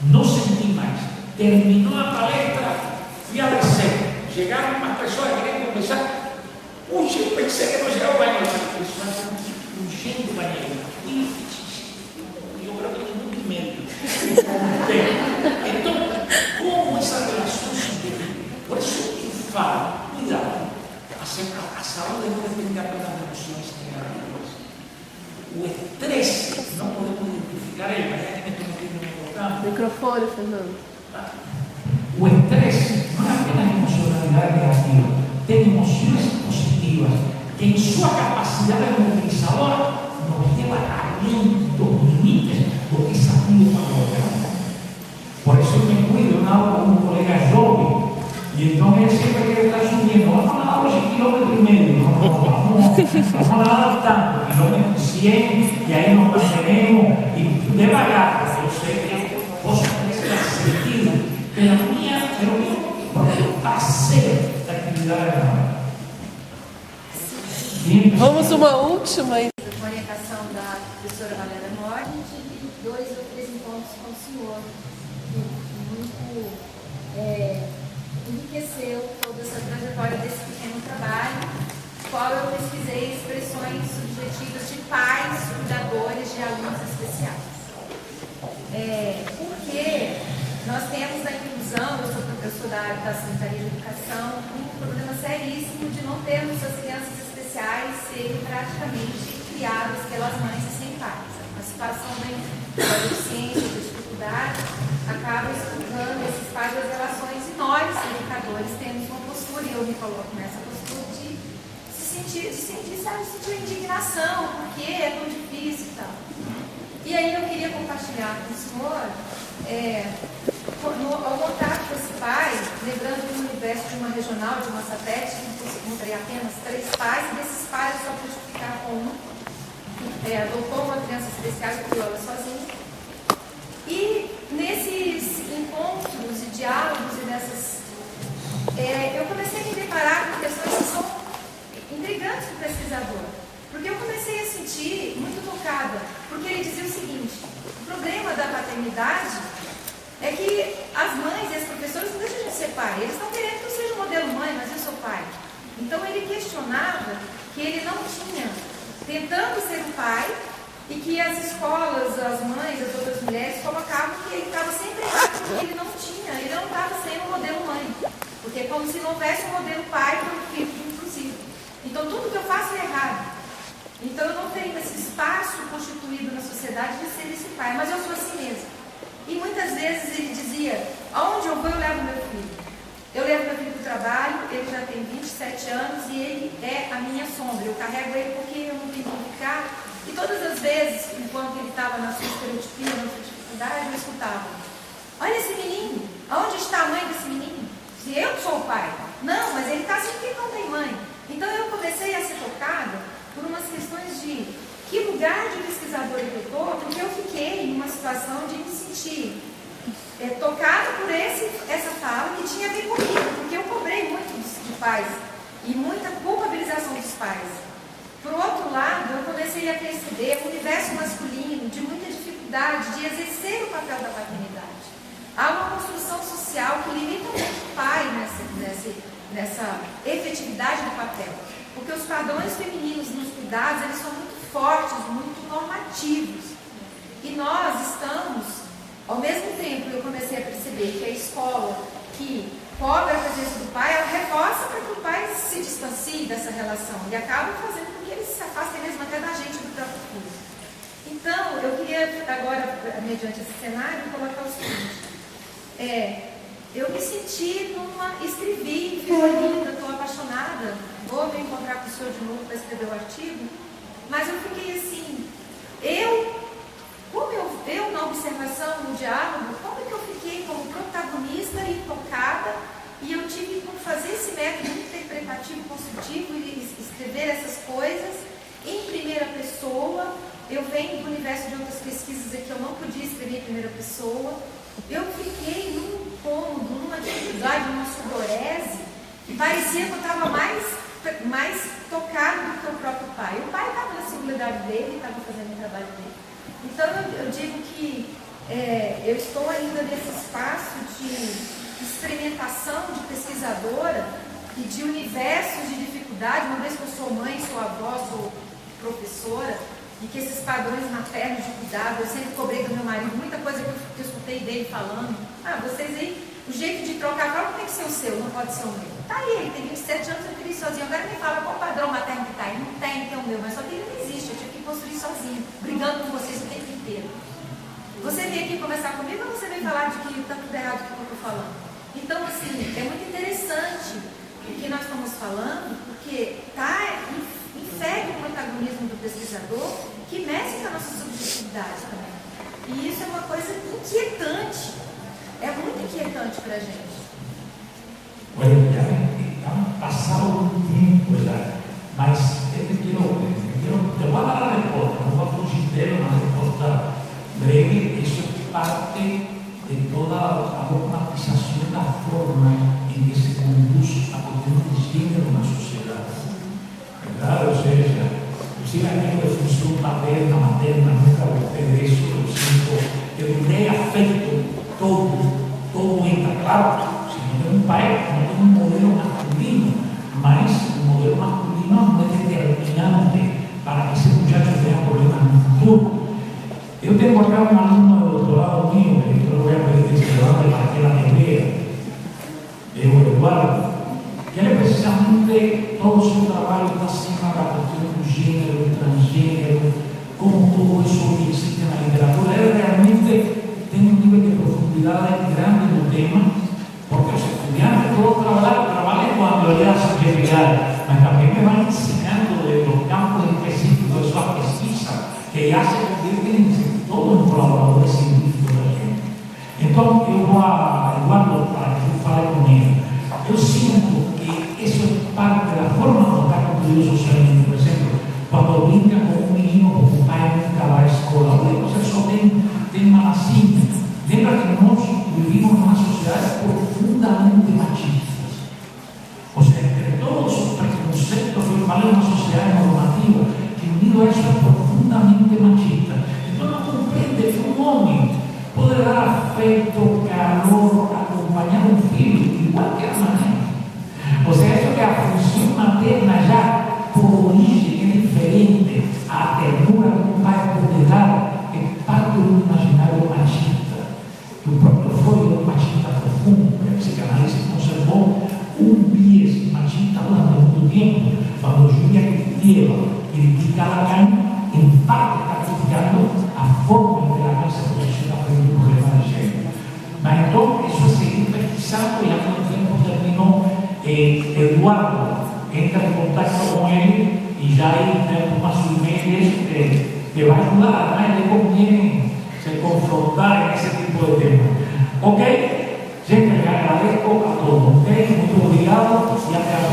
Não senti mais. Terminou a palestra, fui a descer. Chegaram umas pessoas querendo conversar. Puxa, eu pensei que não chegava ao banheiro. As pessoas estão fugindo do banheiro. Eu creo que muito medo. Então, como essa relação subjetiva? Por isso eu falo, cuidado. A saúde não depende apenas de emoções negativas. O estresse, não podemos identificar ele, mas é que me importante. Microfone, Fernando. O estresse não é apenas emocionalidade negativa, tem emoções positivas que, em sua capacidade mobilizadora, nos leva além dos limites do que sabemos para o organismo. Por isso eu me cuido, eu nado com um colega jovem, e então ele sempre quer estar subindo. Vamos nadar hoje 1,5 km, vamos nadar tanto, quilômetro 100, e aí nos manteremos, e devagar, eu sei que posso ter sentido, pelo meu prazer da atividade. Vamos uma última aí. Com a orientação da professora Valéria Mori, a gente teve 2 ou 3 encontros com o senhor, que muito enriqueceu toda essa trajetória desse pequeno trabalho, no qual eu pesquisei expressões subjetivas de pais cuidadores de alunos especiais. Porque nós temos na inclusão, eu sou da área da Secretaria de Educação, um problema seríssimo de não termos as crianças especiais serem praticamente criadas pelas mães e sem pais. A situação da deficiência, da dificuldade, acaba explicando esses pais das relações, e nós, educadores, temos uma postura, e eu me coloco nessa postura, de sentir indignação, porque é tão difícil e tal. E aí eu queria compartilhar com o senhor, ao contato com esse pai, lembrando que no universo de uma regional, de uma satélite, encontrei apenas 3 pais, e desses pais eu só pude ficar com um, adotou uma criança especial e criou ela sozinha. E comunidade é que as mães e as professoras não deixam de ser pai. Eles estão querendo que eu seja modelo mãe, mas eu sou pai. Então ele questionava que ele não tinha, tentando ser um pai, e que as escolas, as mães, as outras mulheres colocavam que ele estava sempre errado, porque ele não tinha, ele não estava sendo um modelo mãe. Porque é como se não houvesse um modelo pai para um filho inclusive. Então tudo que eu faço é errado. Então eu não tenho esse espaço constituído na sociedade de ser esse pai, mas eu sou assim mesmo. E muitas vezes ele dizia, aonde eu vou eu levo meu filho. Eu levo meu filho para o trabalho, ele já tem 27 anos e ele é a minha sombra. Eu carrego ele porque eu não tenho como ficar. E todas as vezes, enquanto ele estava na sua estereotipia, na sua dificuldade, eu escutava, olha esse menino, aonde está a mãe desse menino? Se eu sou o pai. Não, mas ele está assim porque não tem mãe. Então eu comecei a ser tocada por umas questões de que lugar de pesquisadora eu estou, porque eu fiquei numa situação de me sentir tocada por essa fala que tinha a ver comigo, porque eu cobrei muito de pais e muita culpabilização dos pais. Por outro lado, eu comecei a perceber o universo masculino de muita dificuldade de exercer o papel da paternidade. Há uma construção social que limita muito o pai nessa efetividade do papel. Porque os padrões femininos nos cuidados, eles são muito fortes, muito normativos. E nós estamos, ao mesmo tempo, eu comecei a perceber que a escola que cobra a presença do pai, ela reforça para que o pai se distancie dessa relação e acaba fazendo com que ele se afaste mesmo até da gente, do próprio filho. Então, eu queria agora, mediante esse cenário, colocar o seguinte. Eu me senti escrevi, ficou linda, estou apaixonada, vou me encontrar com o senhor de novo para escrever o artigo, mas eu fiquei assim, como eu na observação, no diálogo, como que eu fiquei como protagonista e tocada, e eu tive que fazer esse método interpretativo, construtivo e escrever essas coisas em primeira pessoa. Eu venho do universo de outras pesquisas em que eu não podia escrever em primeira pessoa. Eu fiquei num cômodo, numa dificuldade, numa sudorese, que parecia que eu estava mais tocado do que o próprio pai. O pai estava na singularidade dele, estava fazendo o trabalho dele. Então eu digo que eu estou ainda nesse espaço de experimentação de pesquisadora e de universos de dificuldade, uma vez que eu sou mãe, sou avó, sou professora, e que esses padrões maternos de cuidado, eu sempre cobrei do meu marido, muita coisa que eu escutei dele falando, vocês aí, o jeito de trocar a prova tem que ser o seu, não pode ser o meu. Tá aí, ele tem 27 anos, eu queria ir sozinho, agora me fala qual padrão materno que tá aí, não tem o meu, mas só que ele não existe, eu tive que construir sozinho, brigando com vocês o tempo inteiro. Você vem aqui conversar comigo ou você vem falar de que está tudo errado do que eu estou falando? Então, assim, é muito interessante o que nós estamos falando, porque infere o protagonismo do pesquisador, que mexe com a nossa subjetividade também. E isso é uma coisa inquietante, é muito inquietante para a gente. Bueno, ya han pasado un tiempo, ¿verdad? Mas te voy a dar la respuesta, no voy a considerar una respuesta breve, eso es parte de toda la dogmatización, la forma en que se conduce a cuestión de género en la sociedad. ¿Verdad? O sea, inclusive aquello de función paterna, materna, nunca gusté de eso, lo siento, que donde afecto todo entra, claro. Si no tengo un pai, no tengo un modelo masculino, mas un modelo masculino no es determinante para que ese muchacho tenga problemas en el futuro. Yo tengo acá un alumno de doctorado mío, que yo le voy a pedir que se levante para que la vea, Eduardo, que él precisamente todo su trabajo está haciendo la cuestión del género, del transgénero, cómo todo eso que existe en la literatura. Él realmente tiene un nivel de profundidad grande en el tema, porque los estudiantes todos trabajan cuando le hacen subjetividad, pero también me van enseñando de los campos específicos de esas pesquisas que ya se convierten en todo un colaborador científico de la gente. Entonces yo voy a Eduardo para que tú fales con él. Yo siento que eso es parte de la forma de estar construido socialmente. Por ejemplo, cuando brincan con un niño, con un pai nunca va a escola, o sea, eso tem mala cinta. Lembra que nós vivimos en una sociedad profundamente machistas. O sea, entre todos los preconceptos que vale una sociedad normativa, que unido a eso es profundamente machista. Entonces no comprende que un hombre puede puede dar afecto, calor, acompañar un filho de cualquier manera. O sea, eso que a función materna ya por origen es diferente a ternura que un pai puede dar, es parte de un imaginario machista. Tu propio Freud es un machista profundo, que el psicoanálisis conservó un bias machista durante mucho tiempo. Cuando Julia critica a Lacan, en parte está criticando a forma en que Lacan se posiciona frente al problema de género. Mas então, isso é seguir pesquisando e há muito tempo terminou. Eduardo entra em contato com ele e já aí tem umas e-mails que vai ajudar, né? Ele conviene se confrontar em esse tipo de tema. Ok? Gente, les agradezco a todos. Ok? Muito obrigado e até a